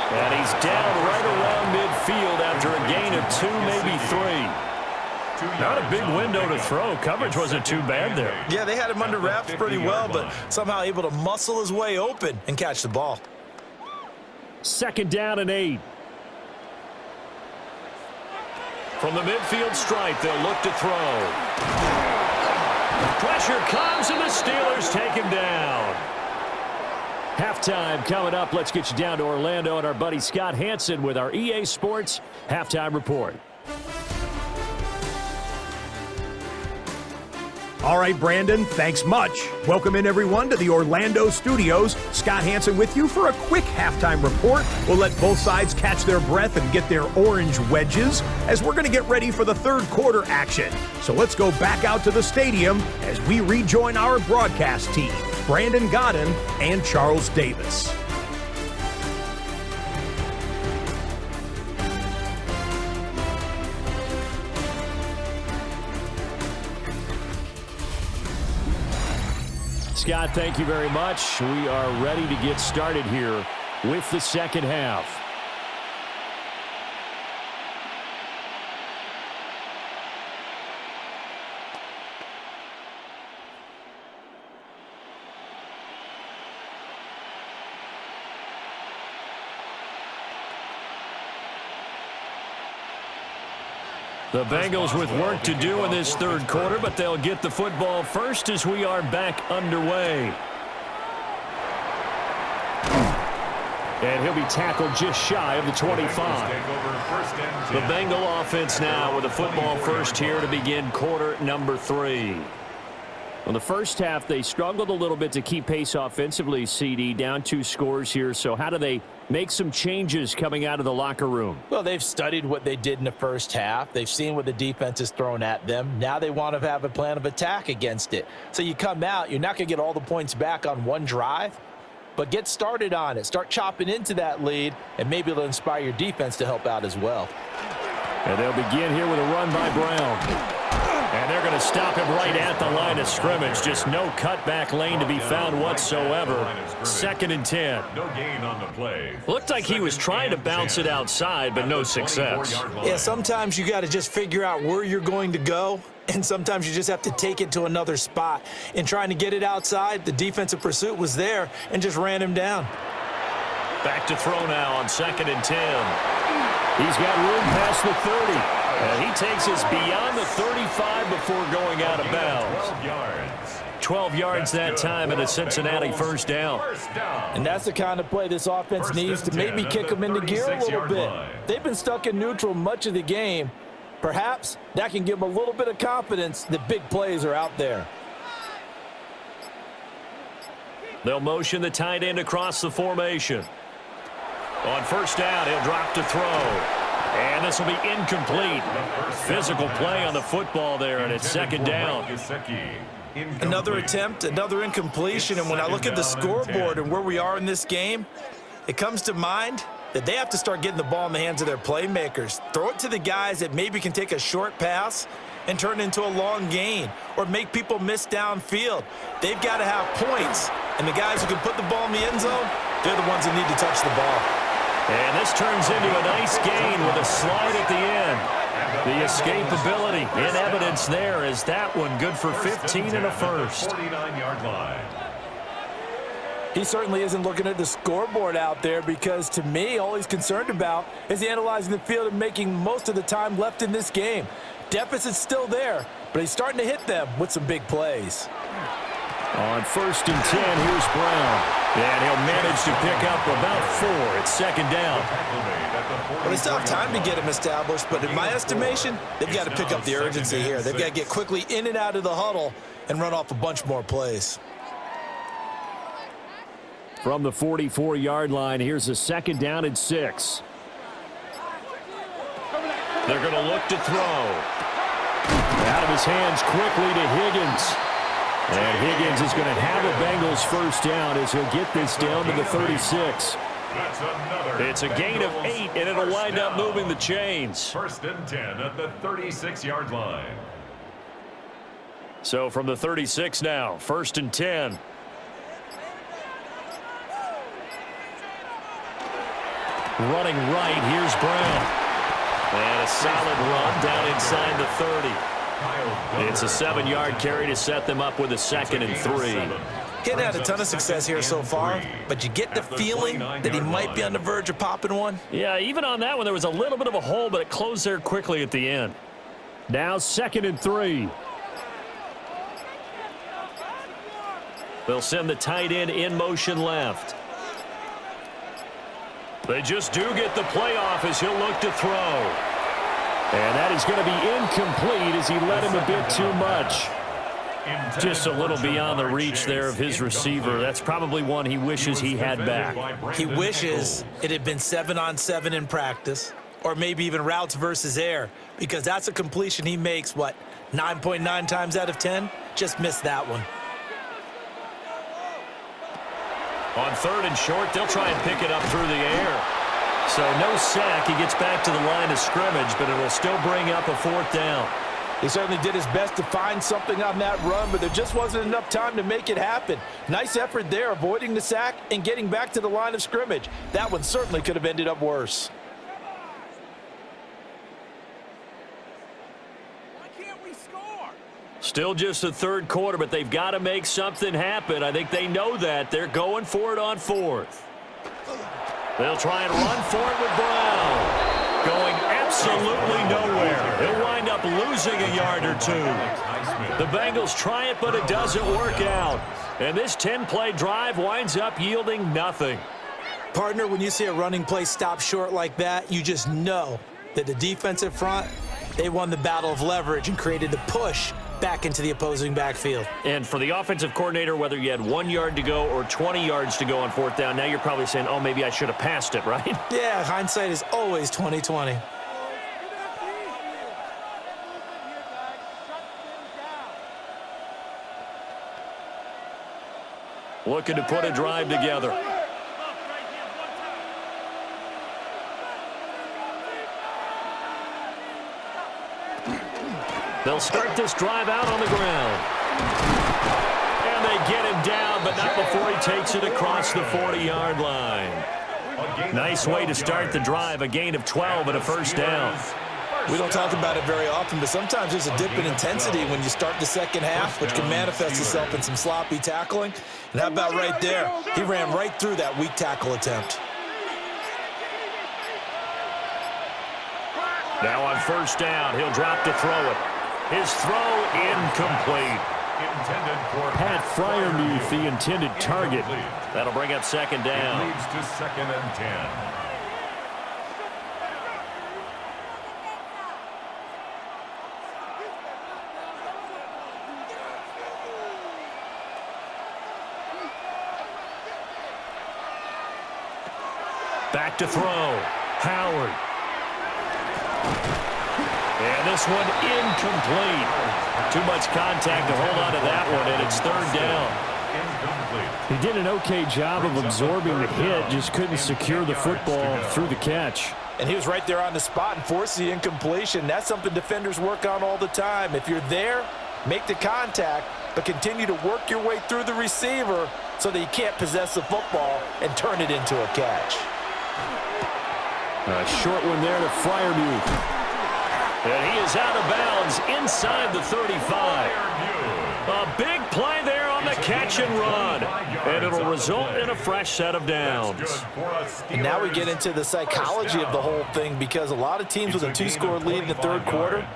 And he's down right around midfield after a gain of 2, maybe 3. Not a big window to throw. Coverage wasn't too bad there. Yeah, they had him under wraps pretty well, but somehow able to muscle his way open and catch the ball. 2nd down and 8. From the midfield stripe, they'll look to throw. Pressure comes, and the Steelers take him down. Halftime coming up. Let's get you down to Orlando and our buddy Scott Hansen with our EA Sports Halftime Report. All right, Brandon, thanks much. Welcome in, everyone, to the Orlando studios. Scott Hansen with you for a quick halftime report. We'll let both sides catch their breath and get their orange wedges as we're going to get ready for the third quarter action. So let's go back out to the stadium as we rejoin our broadcast team, Brandon Godden and Charles Davis. Scott, thank you very much. We are ready to get started here with the second half. The Bengals with work to do in this third quarter, but they'll get the football first as we are back underway. And he'll be tackled just shy of the 25. The Bengal offense now with the football first here to begin quarter number 3. Well, the first half, they struggled a little bit to keep pace offensively, CD, down 2 scores here. So how do they make some changes coming out of the locker room? Well, they've studied what they did in the first half. They've seen what the defense has thrown at them. Now they want to have a plan of attack against it. So you come out, you're not going to get all the points back on one drive, but get started on it. Start chopping into that lead, and maybe it'll inspire your defense to help out as well. And they'll begin here with a run by Brown. And they're going to stop him right at the line of scrimmage. Just no cutback lane to be found whatsoever. 2nd and 10. No gain on the play. Looked like he was trying to bounce it outside, but no success. Yeah, sometimes you got to just figure out where you're going to go, and sometimes you just have to take it to another spot. In trying to get it outside, the defensive pursuit was there and just ran him down. Back to throw now on 2nd and 10. He's got room past the 30. And he takes us beyond the 35 before going out of bounds. 12 yards that time and a Cincinnati first down. And that's the kind of play this offense needs to maybe kick them into gear a little bit. They've been stuck in neutral much of the game. Perhaps that can give them a little bit of confidence that big plays are out there. They'll motion the tight end across the formation. On first down, he'll drop to throw. And this will be incomplete. Physical play on the football there, and it's 2nd down. Another attempt, another incompletion, and when I look at the scoreboard and where we are in this game, it comes to mind that they have to start getting the ball in the hands of their playmakers. Throw it to the guys that maybe can take a short pass and turn it into a long gain or make people miss downfield. They've got to have points, and the guys who can put the ball in the end zone, they're the ones that need to touch the ball. And this turns into a nice gain with a slide at the end. The escapability in evidence there is that one good for 15 and a first. 49-yard line. He certainly isn't looking at the scoreboard out there because, to me, all he's concerned about is analyzing the field and making most of the time left in this game. Deficit's still there, but he's starting to hit them with some big plays. On 1st and 10, here's Brown. And he'll manage to pick up about 4 at 2nd down. Well, they still have time to get him established, but in my estimation, they've got to pick up the urgency here. They've got to get quickly in and out of the huddle and run off a bunch more plays. From the 44-yard line, here's a 2nd down and 6. They're going to look to throw. Out of his hands quickly to Higgins. And Higgins is going to have a Bengals first down as he'll get this down to the 36. It's a gain of 8, and it'll wind up moving the chains. 1st and 10 at the 36-yard line. So from the 36 now, 1st and 10. Running right, here's Brown. And a solid run down inside the 30. It's a 7-yard carry to set them up with a 2nd and 3. He hadn't had a ton of success here so far, but you get the feeling that he might be on the verge of popping one. Yeah, even on that one, there was a little bit of a hole, but it closed there quickly at the end. Now 2nd and 3. They'll send the tight end in motion left. They just do get the playoff as he'll look to throw. And that is going to be incomplete as he led him a bit too much. Just a little beyond the reach there of his receiver. That's probably one he wishes he had back. He wishes it had been 7-on-7 in practice, or maybe even routes versus air, because that's a completion he makes, 9.9 times out of 10? Just missed that one. On 3rd and short, they'll try and pick it up through the air. So no sack. He gets back to the line of scrimmage, but it will still bring up a 4th down. He certainly did his best to find something on that run, but there just wasn't enough time to make it happen. Nice effort there, avoiding the sack and getting back to the line of scrimmage. That one certainly could have ended up worse. Why can't we score? Still just the 3rd quarter, but they've got to make something happen. I think they know that. They're going for it on 4th. They'll try and run for it with Brown. Going absolutely nowhere. He'll wind up losing a yard or 2. The Bengals try it, but it doesn't work out. And this 10-play drive winds up yielding nothing. Partner, when you see a running play stop short like that, you just know that the defensive front, they won the battle of leverage and created the push back into the opposing backfield. And for the offensive coordinator, whether you had 1 yard to go or 20 yards to go on 4th down, now you're probably saying, oh, maybe I should have passed it, right? Yeah, hindsight is always 20/20. Looking to put a drive together. They'll start this drive out on the ground. And they get him down, but not before he takes it across the 40-yard line. Nice way to start the drive, a gain of 12 and a 1st down. We don't talk about it very often, but sometimes there's a dip in intensity when you start the second half, which can manifest itself in some sloppy tackling. And how about right there? He ran right through that weak tackle attempt. Now on 1st down, he'll drop to throw it. His throw incomplete. Pat Fryermuth, the intended target. That'll bring up 2nd down. It leads to 2nd and 10. Back to throw. Howard. And this one incomplete. Too much contact to hold on to that one, and it's 3rd down. He did an okay job of absorbing the hit, just couldn't secure the football through the catch. And he was right there on the spot and forced the incompletion. That's something defenders work on all the time. If you're there, make the contact, but continue to work your way through the receiver so that you can't possess the football and turn it into a catch. A short one there to Fryermuth. And he is out of bounds inside the 35. A big play there on the catch and run. And it'll result in a fresh set of downs. And now we get into the psychology of the whole thing, because a lot of teams with a 2-score lead in the 3rd quarter,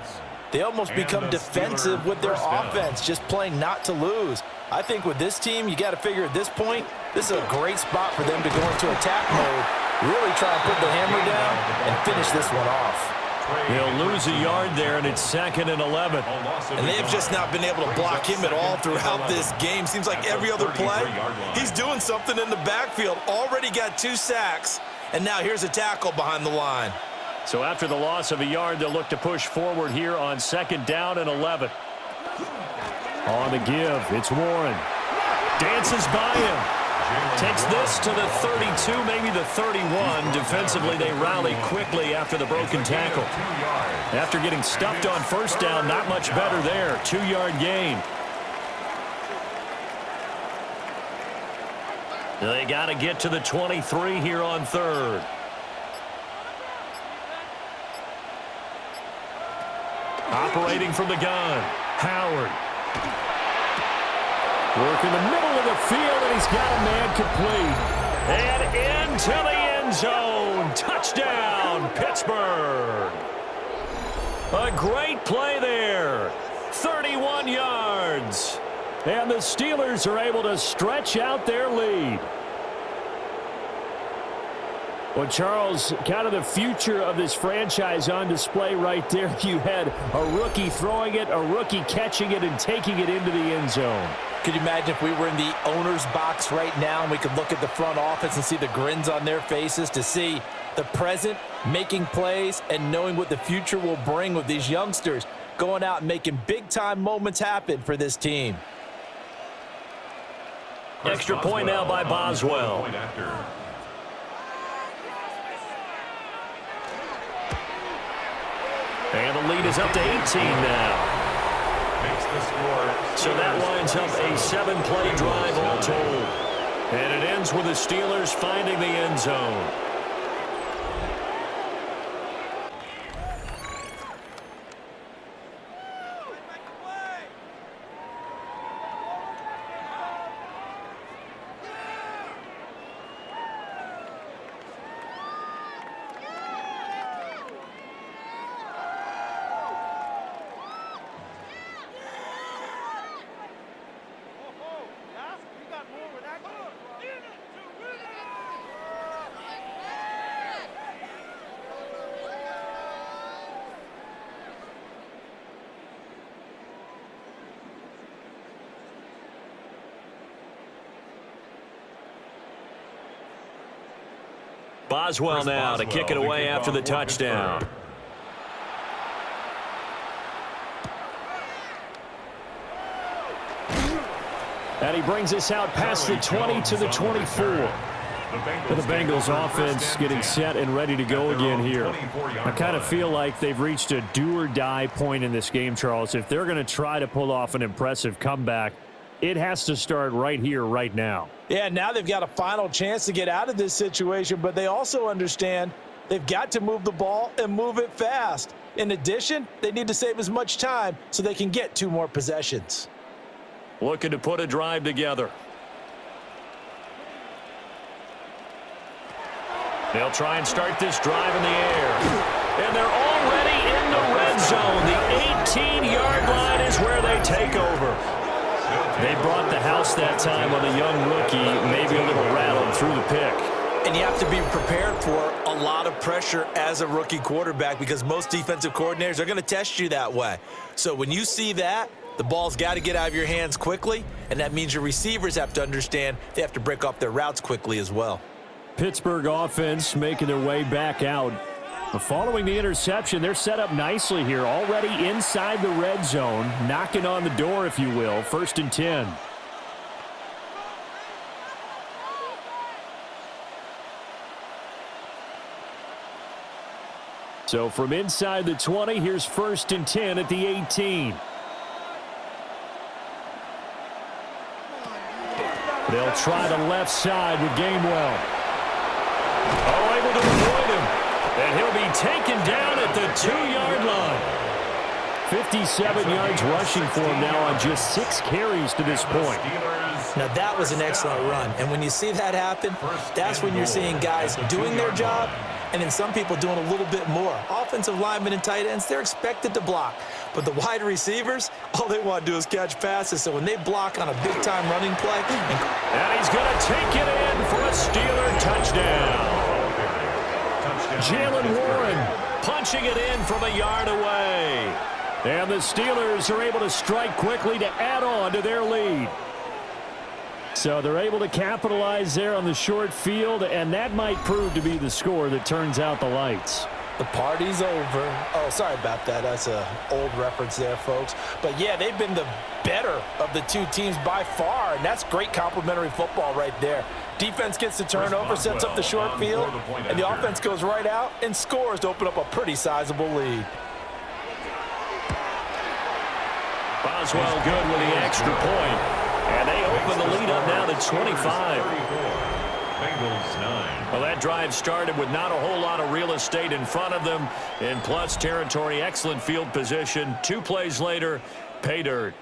they almost become defensive with their offense, just playing not to lose. I think with this team, you got to figure at this point, this is a great spot for them to go into attack mode, really try and put the hammer down and finish this one off. He'll lose a yard there, and it's 2nd and 11. And they've just not been able to block him at all throughout this game. Seems like every other play, he's doing something in the backfield. Already got 2 sacks, and now here's a tackle behind the line. So after the loss of a yard, they'll look to push forward here on 2nd down and 11. On the give, it's Warren. Dances by him. Takes this to the 32, maybe the 31. Defensively, they rally quickly after the broken tackle. After getting stuffed on 1st down, not much better there. 2-yard gain. They got to get to the 23 here on 3rd. Operating from the gun, Howard. Working the middle of the field, and he's got a man complete. And into the end zone. Touchdown, Pittsburgh. A great play there. 31 yards. And the Steelers are able to stretch out their lead. Well, Charles, kind of the future of this franchise on display right there. You had a rookie throwing it, a rookie catching it, and taking it into the end zone. Could you imagine if we were in the owner's box right now and we could look at the front office and see the grins on their faces, to see the present making plays and knowing what the future will bring with these youngsters going out and making big-time moments happen for this team. Extra point now by Boswell. And the lead is up to 18 now. So that lines up a 7-play drive all told. And it ends with the Steelers finding the end zone. Boswell now to kick it away after the touchdown. And he brings us out past the 20 to the 24. The Bengals offense getting set and ready to go again here. I kind of feel like they've reached a do-or-die point in this game, Charles. If they're going to try to pull off an impressive comeback, it has to start right here, right now. Yeah, now they've got a final chance to get out of this situation, but they also understand they've got to move the ball and move it fast. In addition, they need to save as much time so they can get 2 more possessions. Looking to put a drive together. They'll try and start this drive in the air. And they're already in the red zone. The 18-yard line is where they take over. They brought the house that time on the young rookie, maybe a little rattled through the pick. And you have to be prepared for a lot of pressure as a rookie quarterback, because most defensive coordinators are going to test you that way. So when you see that, the ball's got to get out of your hands quickly, and that means your receivers have to understand they have to break off their routes quickly as well. Pittsburgh offense making their way back out. Following the interception, they're set up nicely here, already inside the red zone, knocking on the door, if you will. 1st and 10. So from inside the 20, here's 1st and 10 at the 18. They'll try the left side with Gainwell. Oh, able to avoid him. And he'll be taken down at the 2-yard line. 57 yards rushing for him now on just 6 carries to this point. Now, that was an excellent run. And when you see that happen, that's when you're seeing guys doing their job and then some people doing a little bit more. Offensive linemen and tight ends, they're expected to block. But the wide receivers, all they want to do is catch passes. So when they block on a big-time running play. And he's going to take it in for a Steeler touchdown. Jalen Warren punching it in from a yard away. And the Steelers are able to strike quickly to add on to their lead. So they're able to capitalize there on the short field, and that might prove to be the score that turns out the lights. The party's over. Oh, sorry about that. That's an old reference there, folks. But, yeah, they've been the better of the 2 teams by far, and that's great complimentary football right there. Defense gets the turnover, sets up the short field, and the offense goes right out and scores to open up a pretty sizable lead. Boswell good with the extra point. And they open the lead up now to 25. Well, that drive started with not a whole lot of real estate in front of them. In plus territory, excellent field position. 2 plays later, pay dirt.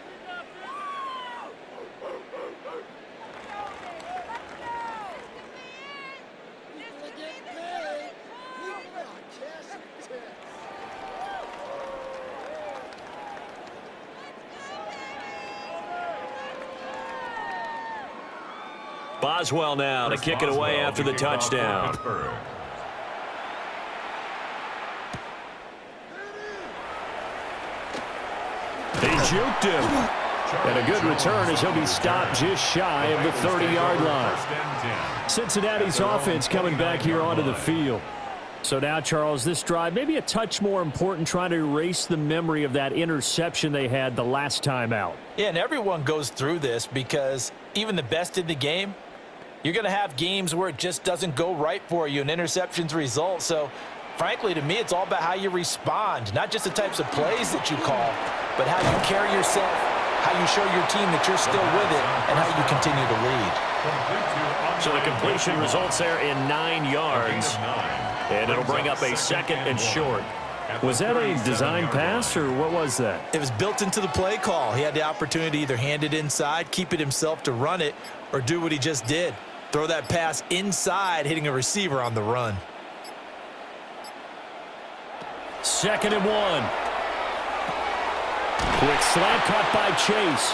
Boswell now to kick it away after the touchdown. He juked him. And a good return as he'll be stopped just shy of the 30-yard line. Cincinnati's offense coming back here onto the field. So now, Charles, this drive maybe a touch more important, trying to erase the memory of that interception they had the last time out. Yeah, and everyone goes through this because even the best in the game, you're going to have games where it just doesn't go right for you and interceptions result. So, frankly, to me, it's all about how you respond, not just the types of plays that you call, but how you carry yourself, how you show your team that you're still with it, and how you continue to lead. So the completion results there in 9 yards, and it'll bring up a 2nd and short. Was that a design pass, or what was that? It was built into the play call. He had the opportunity to either hand it inside, keep it himself to run it, or do what he just did. Throw that pass inside, hitting a receiver on the run. 2nd and 1. Quick slant caught by Chase.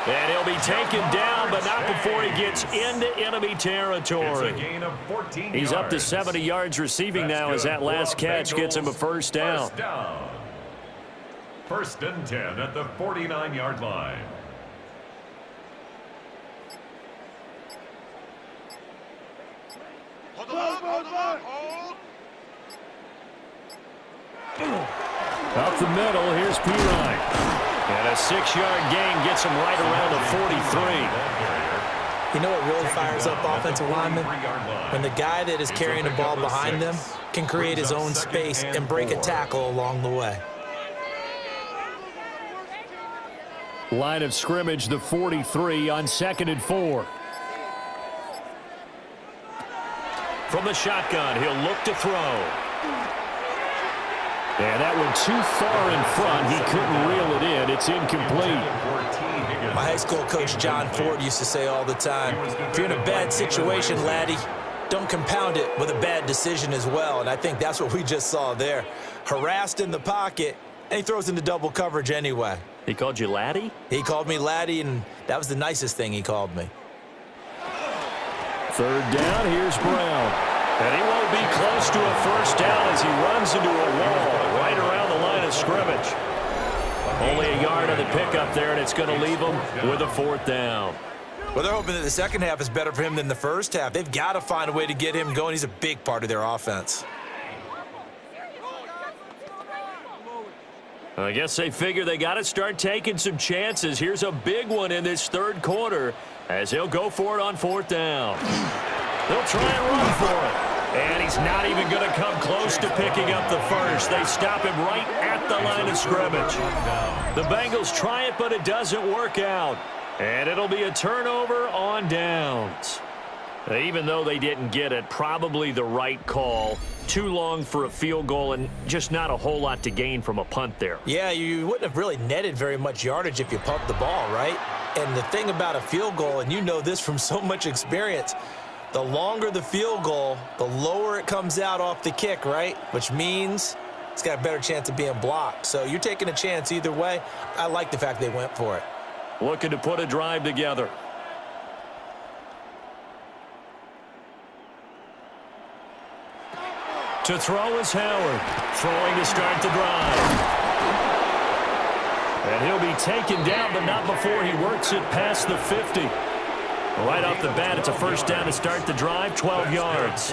And he'll be taken down, but not before he gets into enemy territory. It's a gain of 14 He's up to yards. 70 yards receiving now as that last catch gets him a first down. First and 10 at the 49-yard line. Up the middle, here's Pirine. And a 6-yard gain gets him right around the 43. You know what really fires up offensive linemen? When the guy that is carrying the ball behind them can create his own space and break a tackle along the way. Line of scrimmage, the 43 on 2nd and 4. From the shotgun, he'll look to throw. And that one too far in front. He couldn't reel it in. It's incomplete. My high school coach, John Ford, used to say all the time, if you're in a bad situation, laddie, don't compound it with a bad decision as well. And I think that's what we just saw there. Harassed in the pocket, and he throws into double coverage anyway. He called you laddie? He called me laddie, and that was the nicest thing he called me. 3rd down, here's Brown. And he won't be close to a first down as he runs into a wall right around the line of scrimmage. Only a yard on the pickup there, and it's going to leave him with a 4th down. Well, they're hoping that the second half is better for him than the first half. They've got to find a way to get him going. He's a big part of their offense. I guess they figure they got to start taking some chances. Here's a big one in this 3rd quarter as he'll go for it on 4th down. They'll try and run for it. And he's not even going to come close to picking up the first. They stop him right at the line of scrimmage. The Bengals try it, but it doesn't work out. And it'll be a turnover on downs. Even though they didn't get it, probably the right call. Too long for a field goal and just not a whole lot to gain from a punt there. Yeah, you wouldn't have really netted very much yardage if you pumped the ball, right? And the thing about a field goal, and you know this from so much experience, the longer the field goal, the lower it comes out off the kick, right? Which means it's got a better chance of being blocked. So you're taking a chance either way. I like the fact they went for it. Looking to put a drive together. To throw is Howard. Throwing to start the drive. And he'll be taken down, but not before he works it past the 50. Right off the bat, it's a first down to start the drive, 12 yards.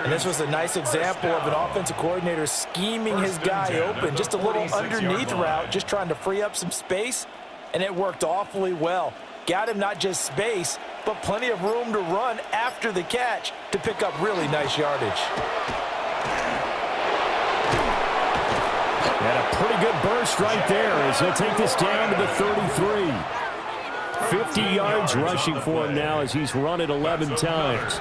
And this was a nice example of an offensive coordinator scheming his guy open. Just a little underneath route, just trying to free up some space, and it worked awfully well. Got him not just space, but plenty of room to run after the catch to pick up really nice yardage. And a pretty good burst right there as he'll take this down to the 33. 50 yards rushing for him now as he's run it 11 times.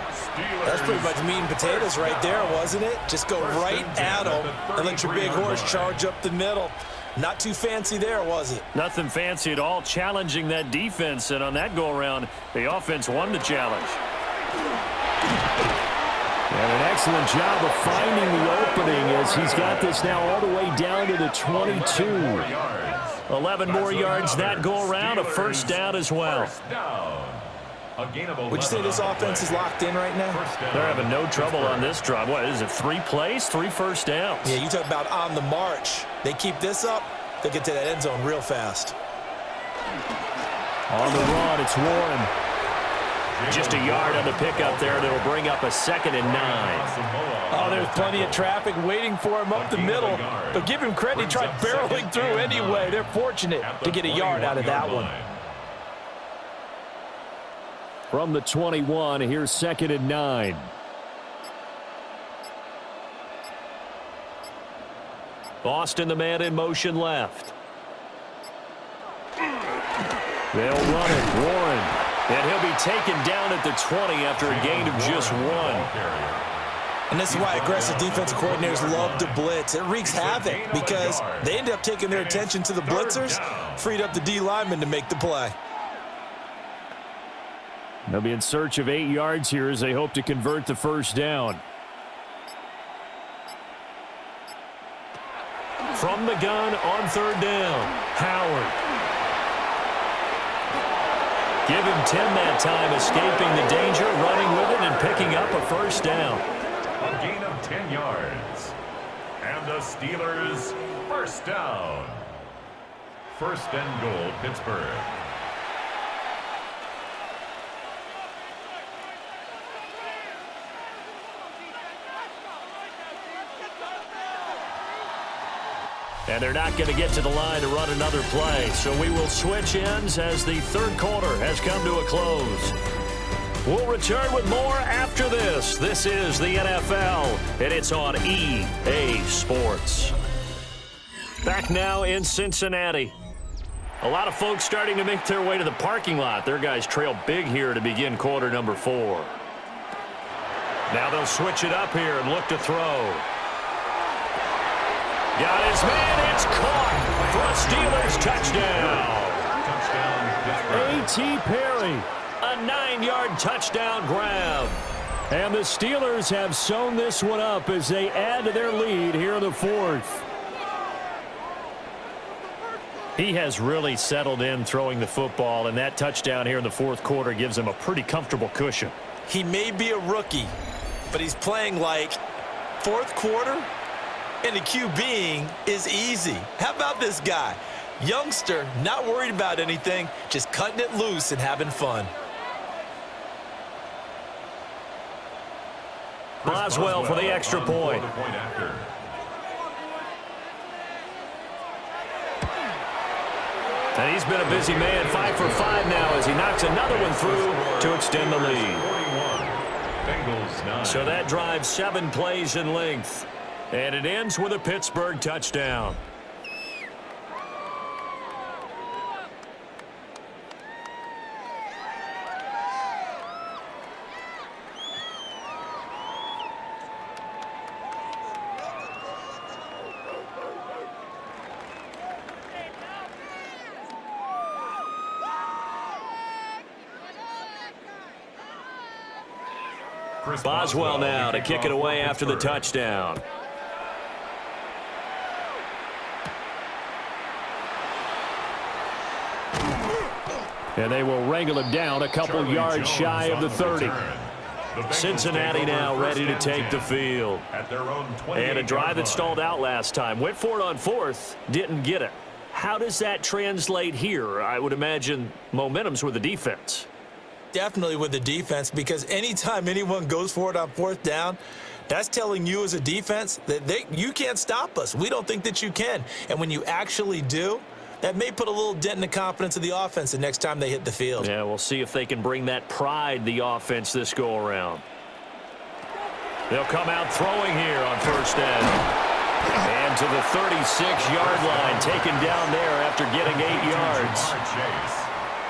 That's pretty much meat and potatoes right there, wasn't it? Just go right at him and let your big horse charge up the middle. Not too fancy there, was it? Nothing fancy at all, challenging that defense, and on that go-around, the offense won the challenge. And an excellent job of finding the opening as he's got this now all the way down to the 22. 11 more yards that go around, a first down as well. A gain of 11. Would you say this offense is locked in right now? They're having no trouble on this drive. What is it, 3 plays, 3 first downs? Yeah, you talk about on the march. They keep this up, they get to that end zone real fast. On the run, it's Warren. Just a yard on the pickup there that'll bring up a 2nd and 9. Oh, there's plenty of traffic waiting for him up the middle. But give him credit, he tried barreling through anyway. They're fortunate to get a yard out of that one. From the 21, here's 2nd and 9. Boston, the man in motion left. They'll run it, Warren. And he'll be taken down at the 20 after a gain of just 1. And this is why aggressive defensive coordinators love to blitz. It wreaks havoc because they end up taking their attention to the blitzers, freed up the D lineman to make the play. They'll be in search of 8 yards here as they hope to convert the first down. From the gun on 3rd down, Howard. Give him 10 that time, escaping the danger, running with it, and picking up a first down. A gain of 10 yards. And the Steelers, first down. 1st and goal, Pittsburgh. And they're not going to get to the line to run another play. So we will switch ends as the 3rd quarter has come to a close. We'll return with more after this. This is the NFL, and it's on EA Sports. Back now in Cincinnati. A lot of folks starting to make their way to the parking lot. Their guys trail big here to begin quarter number 4. Now they'll switch it up here and look to throw. Got his man, it's caught for a Steelers touchdown. A.T. Perry. A 9-yard touchdown grab. And the Steelers have sewn this one up as they add to their lead here in the 4th. He has really settled in throwing the football, and that touchdown here in the 4th quarter gives him a pretty comfortable cushion. He may be a rookie, but he's playing like 4th quarter. And the QBing is easy. How about this guy? Youngster, not worried about anything, just cutting it loose and having fun. Boswell for the extra point. And he's been a busy man, 5 for 5 now as he knocks another one through to extend the lead. So that drives 7 plays in length. And it ends with a Pittsburgh touchdown. Boswell now to kick it away after the touchdown. And they will wrangle him down a couple yards shy of the 30. Cincinnati now ready to take the field. And a drive that stalled out last time. Went for it on 4th, didn't get it. How does that translate here? I would imagine momentum's with the defense. Definitely with the defense, because anytime anyone goes for it on 4th down, that's telling you as a defense that you can't stop us. We don't think that you can. And when you actually do, that may put a little dent in the confidence of the offense the next time they hit the field. Yeah, we'll see if they can bring that pride, the offense, this go-around. They'll come out throwing here on 1st down. And to the 36-yard line, taken down there after getting 8 yards.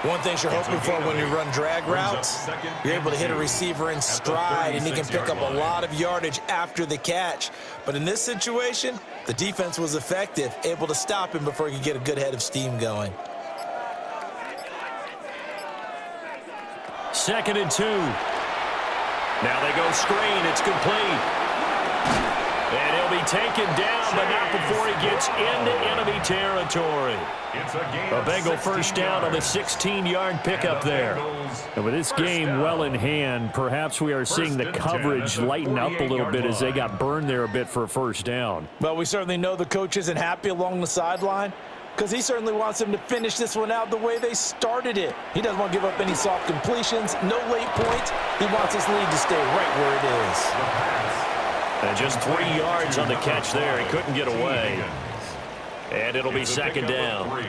One thing you're hoping for when you run drag routes, you're able to hit a receiver in stride, and he can pick up a lot of yardage after the catch. But in this situation, the defense was effective, able to stop him before he could get a good head of steam going. 2nd and 2. Now they go screen. It's complete. And he'll be taken down, but not before he gets into enemy territory. A Bengal first down on the 16-yard pickup there. And with this game well in hand, perhaps we are seeing the coverage lighten up a little bit as they got burned there a bit for a first down. Well, we certainly know the coach isn't happy along the sideline because he certainly wants them to finish this one out the way they started it. He doesn't want to give up any soft completions, no late points. He wants his lead to stay right where it is. And just 3 yards on the catch there. He couldn't get away. And it'll be second down.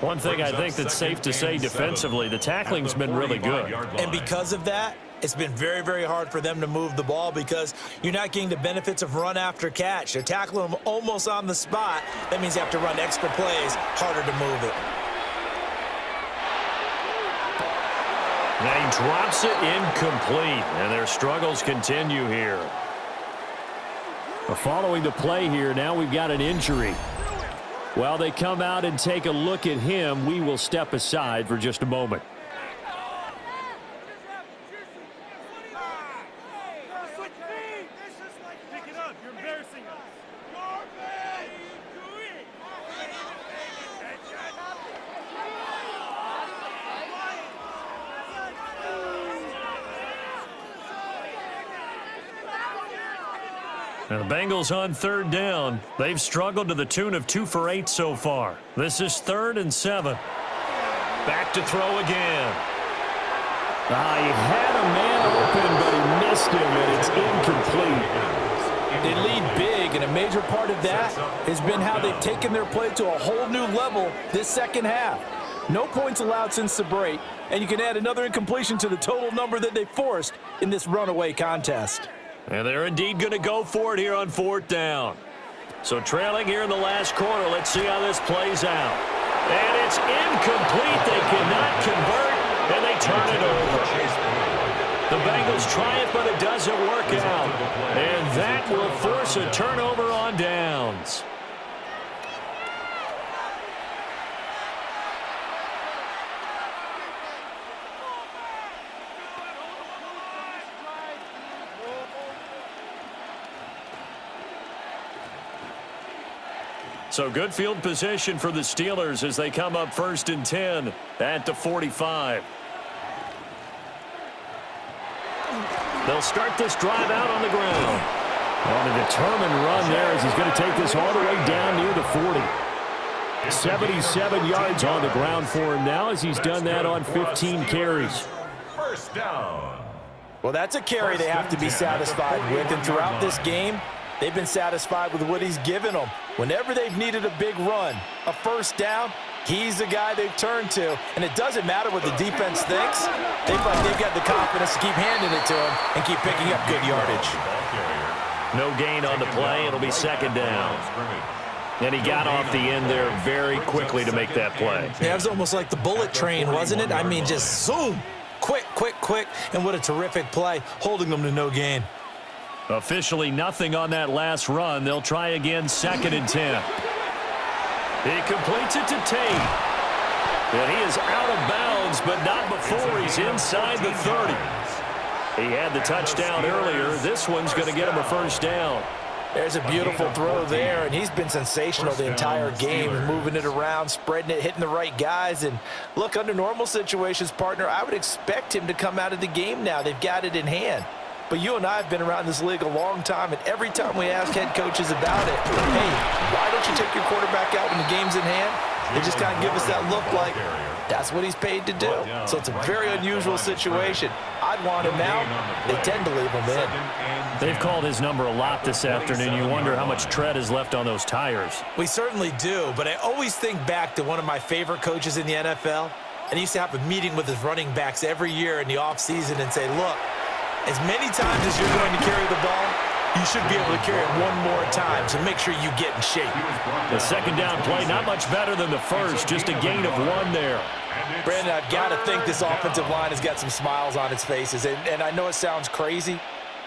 One thing I think that's safe to say defensively, the tackling's been really good. And because of that, it's been very, very hard for them to move the ball because you're not getting the benefits of run after catch. They're tackling them almost on the spot. That means you have to run extra plays, harder to move it. Now he drops it incomplete, and their struggles continue here. Following the play here, now we've got an injury. While they come out and take a look at him, we will step aside for just a moment. And the Bengals on third down. They've struggled to the tune of 2 for 8 so far. This is 3rd and 7. Back to throw again. He had a man open, but he missed him, and it's incomplete. They lead big, and a major part of that has been how they've taken their play to a whole new level this second half. No points allowed since the break, and you can add another incompletion to the total number that they forced in this runaway contest. And they're indeed going to go for it here on 4th down. So trailing here in the last quarter, let's see how this plays out. And it's incomplete. They cannot convert, and they turn it over. The Bengals try it, but it doesn't work out. And that will force a turnover on downs. So good field position for the Steelers as they come up 1st and 10 at the 45. They'll start this drive out on the ground. On a determined run there as he's going to take this all the way down near the 40. 77 yards on the ground for him now as he's done that on 15 carries. First down. Well, that's a carry they have to be satisfied with, and throughout this game, they've been satisfied with what he's given them. Whenever they've needed a big run, a first down, he's the guy they've turned to. And it doesn't matter what the defense thinks. They've got the confidence to keep handing it to him and keep picking up good yardage. No gain on the play. It'll be second down. And he got off the end there very quickly to make that play. Yeah, it was almost like the bullet train, wasn't it? I mean, just zoom. Quick, quick, quick. And what a terrific play, holding them to no gain. Officially nothing on that last run. They'll try again 2nd and 10. He completes it to Tate. And he is out of bounds, but not before he's inside the 30. He had the touchdown earlier. This one's going to get him a first down. There's a beautiful throw there, and he's been sensational the entire game, moving it around, spreading it, hitting the right guys. And look, under normal situations, partner, I would expect him to come out of the game now. They've got it in hand. But you and I have been around this league a long time, and every time we ask head coaches about it, hey, why don't you take your quarterback out when the game's in hand? They just kind of give us that look like that's what he's paid to do. So it's a very unusual situation. I'd want him out. They tend to leave him in. They've called his number a lot this afternoon. You wonder how much tread is left on those tires. We certainly do, but I always think back to one of my favorite coaches in the NFL, and he used to have a meeting with his running backs every year in the offseason and say, look, as many times as you're going to carry the ball, you should be able to carry it one more time, so make sure you get in shape. The second down play, not much better than the first, just a gain of 1 there. Brandon, I've got to think this offensive line has got some smiles on its faces, and I know it sounds crazy,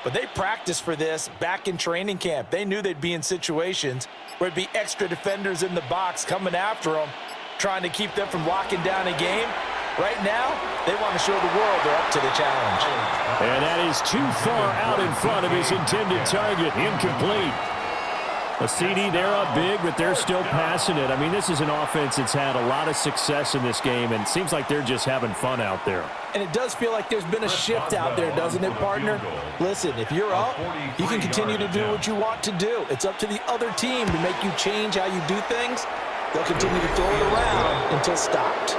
but they practiced for this back in training camp. They knew they'd be in situations where it'd be extra defenders in the box coming after them, trying to keep them from locking down a game. Right now, they want to show the world they're up to the challenge. And that is too far out in front of his intended target. Incomplete. A CD, they're up big, but they're still passing it. I mean, this is an offense that's had a lot of success in this game, and it seems like they're just having fun out there. And it does feel like there's been a shift out there, doesn't it, partner? Listen, if you're up, you can continue to do what you want to do. It's up to the other team to make you change how you do things. They'll continue to throw it around until stopped.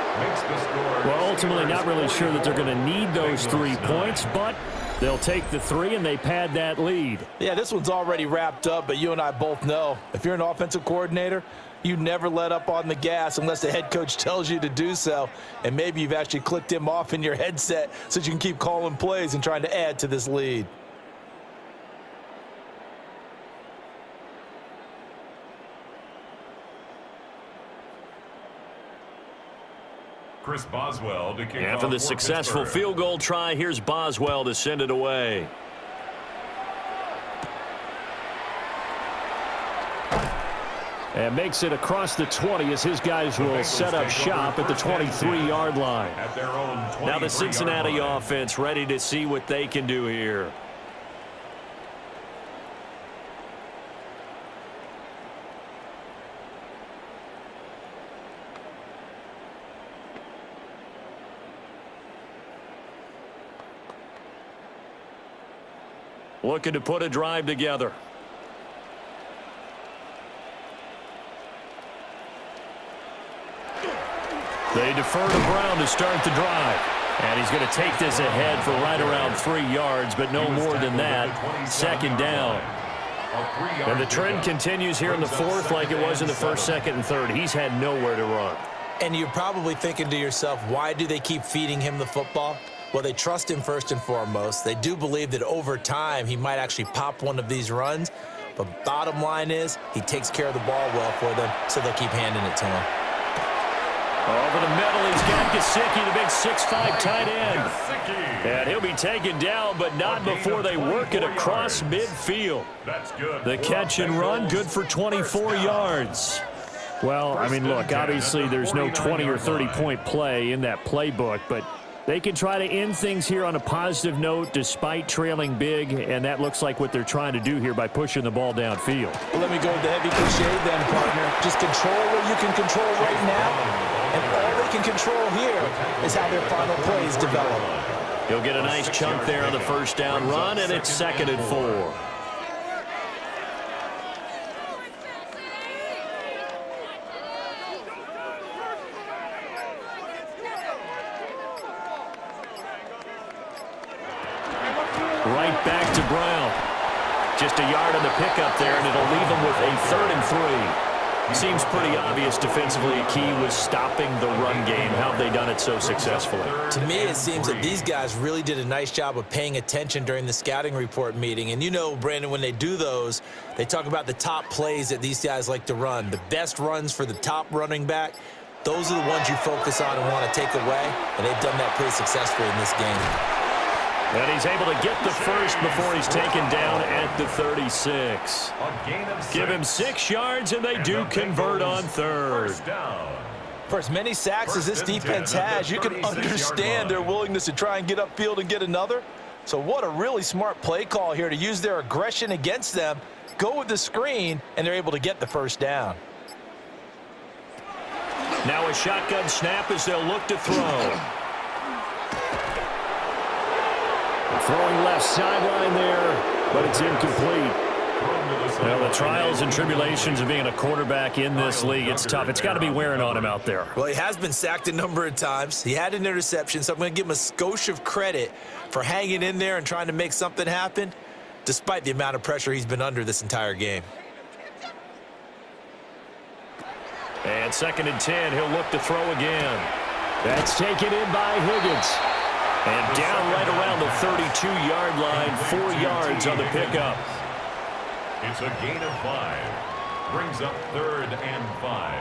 Well, ultimately, not really sure that they're going to need those 3 points, but they'll take the 3 and they pad that lead. Yeah, this one's already wrapped up, but you and I both know if you're an offensive coordinator, you never let up on the gas unless the head coach tells you to do so. And maybe you've actually clicked him off in your headset so you can keep calling plays and trying to add to this lead. Chris Boswell to kick After off the for successful Pittsburgh. field goal try, here's Boswell to send it away. And makes it across the 20 as his guys will set up shop at the 23-yard line. At their own 23-yard Now the Cincinnati line. offense ready to see what they can do here. Looking to put a drive together. They defer to Brown to start the drive. And he's going to take this ahead for right around 3 yards, but no more than that. Second down. And the trend continues here in the fourth like it was in the first, second, and third. He's had nowhere to run. And you're probably thinking to yourself, why do they keep feeding him the football? Well, they trust him first and foremost. They do believe that over time he might actually pop one of these runs. But bottom line is he takes care of the ball well for them, so they'll keep handing it to him. Over the middle, he's got Gesicki, the big 6'5" tight end. And he'll be taken down, but not before they work it across midfield. That's good. The catch and run, good for 24 yards. Well, I mean, look, obviously there's no 20 or 30-point play in that playbook, but they can try to end things here on a positive note despite trailing big, and that looks like what they're trying to do here by pushing the ball downfield. Well, let me go with the heavy cliche then, partner. Just control what you can control right now, and all they can control here is how their final plays develop. He'll get a nice chunk there on the first down run, and it's 2nd and 4. Right back to Brown. Just a yard on the pickup there, and it'll leave them with a 3rd and 3. Seems pretty obvious defensively. A key was stopping the run game. How have they done it so successfully? To me, it seems that these guys really did a nice job of paying attention during the scouting report meeting. And you know, Brandon, when they do those, they talk about the top plays that these guys like to run. The best runs for the top running back, those are the ones you focus on and want to take away. And they've done that pretty successfully in this game. And he's able to get the first before he's taken down at the 36. Give him 6 yards, and they do convert on 3rd. For as many sacks as this defense has, you can understand their willingness to try and get upfield and get another. So what a really smart play call here to use their aggression against them, go with the screen, and they're able to get the first down. Now a shotgun snap as they'll look to throw. Throwing left sideline there, but it's incomplete. Well, the trials and tribulations of being a quarterback in this league, it's tough. It's got to be wearing on him out there. Well, he has been sacked a number of times. He had an interception, so I'm going to give him a skosh of credit for hanging in there and trying to make something happen, despite the amount of pressure he's been under this entire game. And 2nd and 10, he'll look to throw again. That's taken in by Higgins. And down right around the 32-yard line, 4 yards on the pickup. It's a gain of 5. Brings up 3rd and 5.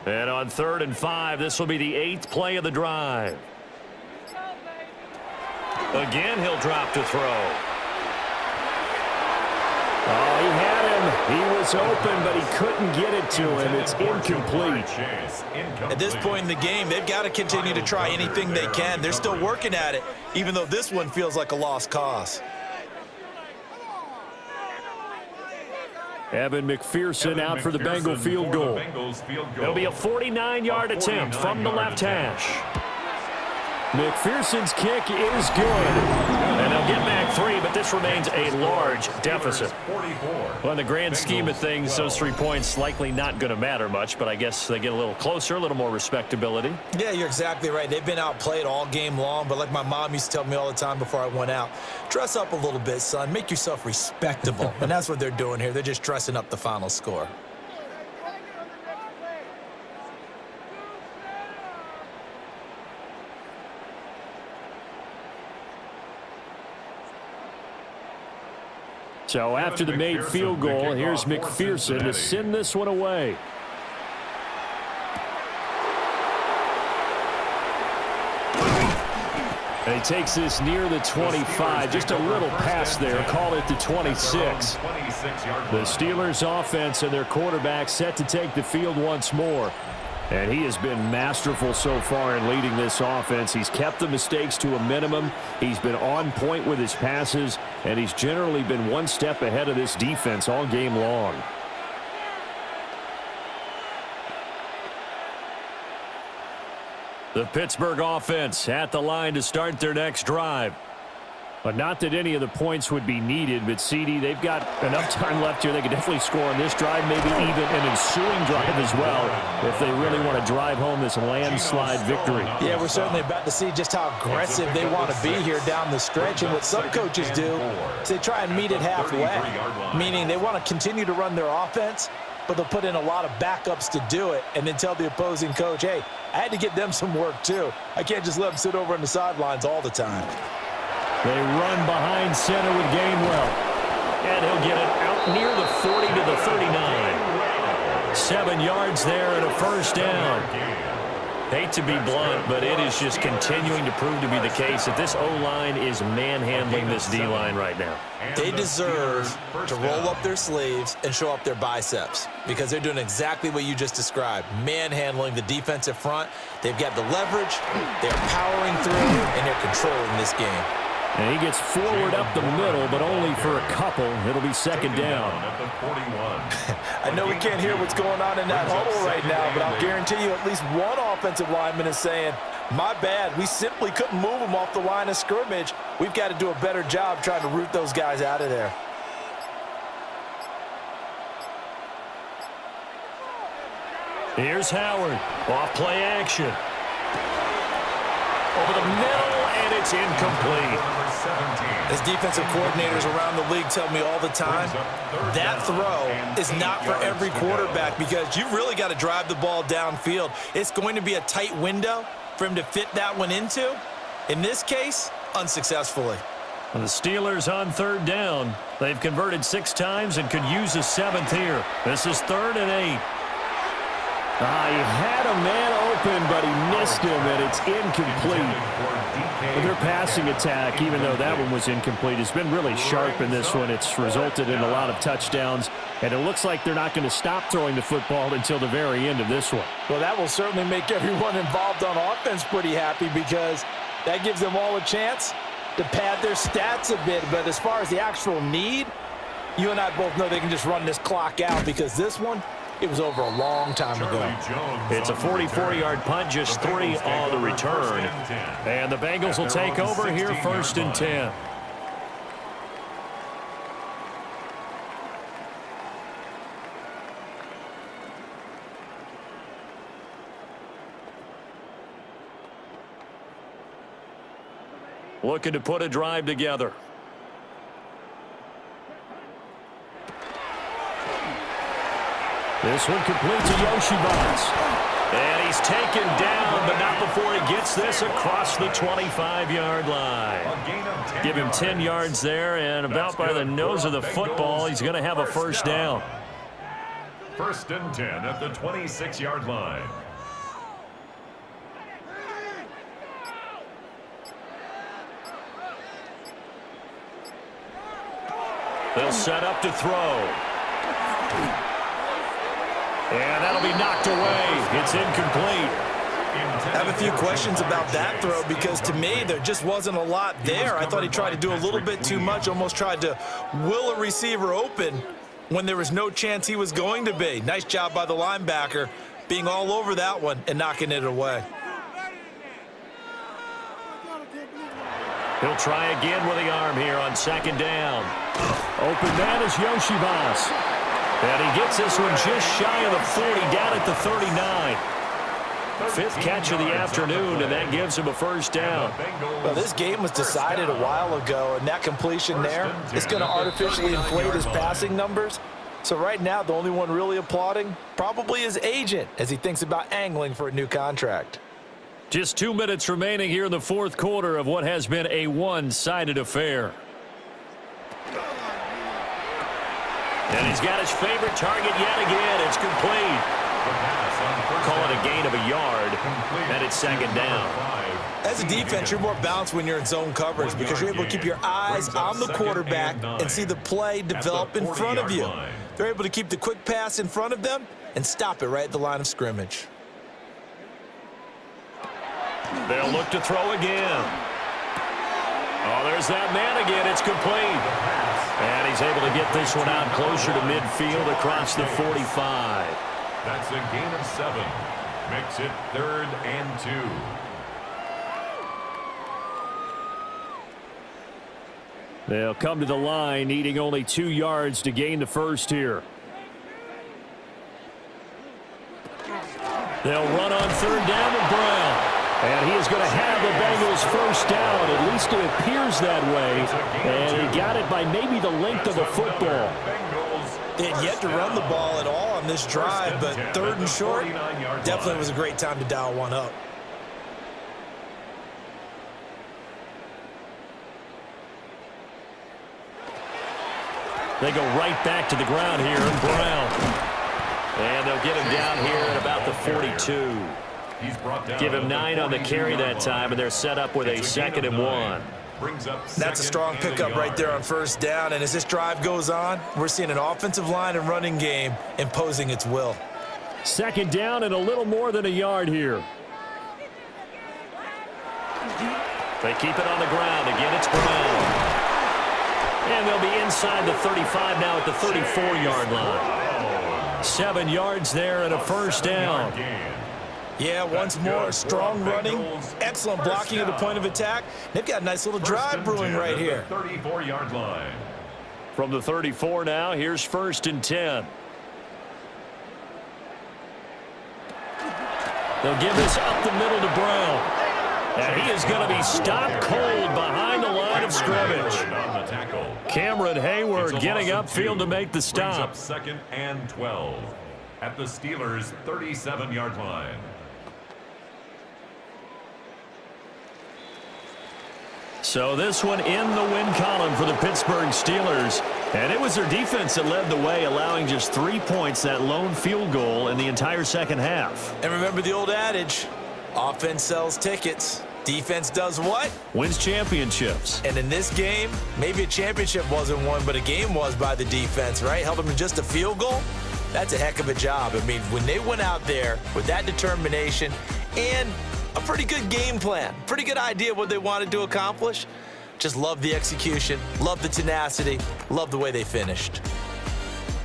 And on 3rd and 5, this will be the 8th play of the drive. Again, he'll drop to throw. Oh, he had him. He was open, but he couldn't get it to him. It's incomplete. At this point in the game, they've got to continue to try anything they can. They're still working at it, even though this one feels like a lost cause. Evan McPherson out for the Bengal field goal. It'll be a 49-yard attempt from the left hash. McPherson's kick is good. And they'll get back 3, but this remains a large deficit. Well, in the grand scheme of things, those 3 points likely not going to matter much, but I guess they get a little closer, a little more respectability. Yeah, you're exactly right. They've been outplayed all game long, but like my mom used to tell me all the time before I went out, dress up a little bit, son. Make yourself respectable. And that's what they're doing here. They're just dressing up the final score. So after the made field goal, here's McPherson to send this one away. And he takes this near the 25, just a little past there, call it the 26. The Steelers offense and their quarterback set to take the field once more. And he has been masterful so far in leading this offense. He's kept the mistakes to a minimum. He's been on point with his passes, and he's generally been one step ahead of this defense all game long. The Pittsburgh offense at the line to start their next drive. But not that any of the points would be needed, but CD, they've got enough time left here. They could definitely score on this drive, maybe even an ensuing drive as well, if they really want to drive home this landslide victory. Yeah, we're certainly about to see just how aggressive they want to be here down the stretch. And what some coaches do is they try and meet it halfway, meaning they want to continue to run their offense, but they'll put in a lot of backups to do it and then tell the opposing coach, hey, I had to get them some work too. I can't just let them sit over on the sidelines all the time. They run behind center with Gainwell. And he'll get it out near the 40 to the 39. 7 yards there and a first down. Hate to be blunt, but it is just continuing to prove to be the case that this O-line is manhandling this D-line right now. They deserve to roll up their sleeves and show up their biceps because they're doing exactly what you just described, manhandling the defensive front. They've got the leverage, they're powering through, and they're controlling this game. And he gets forward up the middle, but only for a couple. It'll be second down. I know we can't hear what's going on in that huddle right now, but I'll guarantee you at least one offensive lineman is saying, my bad, we simply couldn't move them off the line of scrimmage. We've got to do a better job trying to root those guys out of there. Here's Howard. Off play action. Over the middle, and it's incomplete. As defensive coordinators around the league tell me all the time, that throw is not for every quarterback because you've really got to drive the ball downfield. It's going to be a tight window for him to fit that one into. In this case, unsuccessfully. The Steelers on third down. They've converted 6 times and could use a 7th here. This is 3rd and 8. He had a man open, but he missed him, and it's incomplete. Their passing attack, even though that one was incomplete, has been really sharp in this one. It's resulted in a lot of touchdowns, and it looks like they're not going to stop throwing the football until the very end of this one. Well, that will certainly make everyone involved on offense pretty happy because that gives them all a chance to pad their stats a bit. But as far as the actual need, you and I both know they can just run this clock out because this one, it was over a long time ago. It's a 44-yard punt, just 3 on the return. And the Bengals will take over here 1st and 10. Looking to put a drive together. This one complete to Yoshibans. And he's taken down, but not before he gets this across the 25-yard line. Give him 10 yards there, and about by the nose of the football, he's going to have a first down. 1st and 10 at the 26-yard line. They'll set up to throw. And that'll be knocked away. It's incomplete. I have a few questions about that throw because to me there just wasn't a lot there. I thought he tried to do a little bit too much, almost tried to will a receiver open when there was no chance he was going to be. Nice job by the linebacker being all over that one and knocking it away. He'll try again with the arm here on second down. Open man is Yoshibas. And he gets this one just shy of the 40, down at the 39. Fifth catch of the afternoon, and that gives him a first down. Well, this game was decided a while ago, and that completion there is going to artificially inflate his passing numbers. So right now, the only one really applauding probably his agent as he thinks about angling for a new contract. Just 2 minutes remaining here in the fourth quarter of what has been a one-sided affair. And he's got his favorite target yet again. It's complete. Call it a gain of a yard, and it's second down. As a defense, you're more balanced when you're in zone coverage because you're able to keep your eyes on the quarterback and see the play develop in front of you. They're able to keep the quick pass in front of them and stop it right at the line of scrimmage. They'll look to throw again. Oh, there's that man again. It's complete. And he's able to get this one out closer to midfield across the 45. That's a gain of 7. Makes it 3rd and 2. They'll come to the line, needing only 2 yards to gain the first here. They'll run on third down with Brown. And he is going to have the Bengals first down. At least it appears that way. And he got it by maybe the length of the football. They had yet to run the ball at all on this drive, but 3rd and short definitely was a great time to dial one up. They go right back to the ground here, and Brown. And they'll get him down here at about the 42. Give him 9 on the carry that time, and they're set up with a 2nd and 1. That's a strong pickup right there on first down, and as this drive goes on, we're seeing an offensive line and running game imposing its will. Second down and a little more than a yard here. They keep it on the ground. Again, it's Brown. And they'll be inside the 35 now at the 34-yard line. 7 yards there and a first down. Yeah, once more, strong running, excellent blocking at the point of attack. They've got a nice little drive brewing right here. 34-yard line. From the 34 now, here's 1st and 10. They'll give this up the middle to Brown. And he is going to be stopped cold behind the line of scrimmage. Cameron Hayward getting upfield to make the stop. 2nd and 12 at the Steelers' 37-yard line. So this one in the win column for the Pittsburgh Steelers. And it was their defense that led the way, allowing just 3 points, that lone field goal in the entire second half. And remember the old adage, offense sells tickets. Defense does what? Wins championships. And in this game, maybe a championship wasn't won, but a game was by the defense, right? Held them to just a field goal. That's a heck of a job. I mean, when they went out there with that determination and a pretty good game plan, pretty good idea what they wanted to accomplish, just love the execution, love the tenacity, love the way they finished.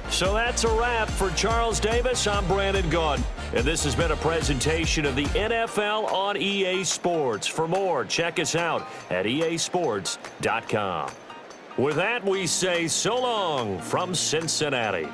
So that's a wrap for Charles Davis. I'm Brandon Gaudin, and this has been a presentation of the NFL on EA Sports. For more, check us out at easports.com. With that, we say so long from Cincinnati.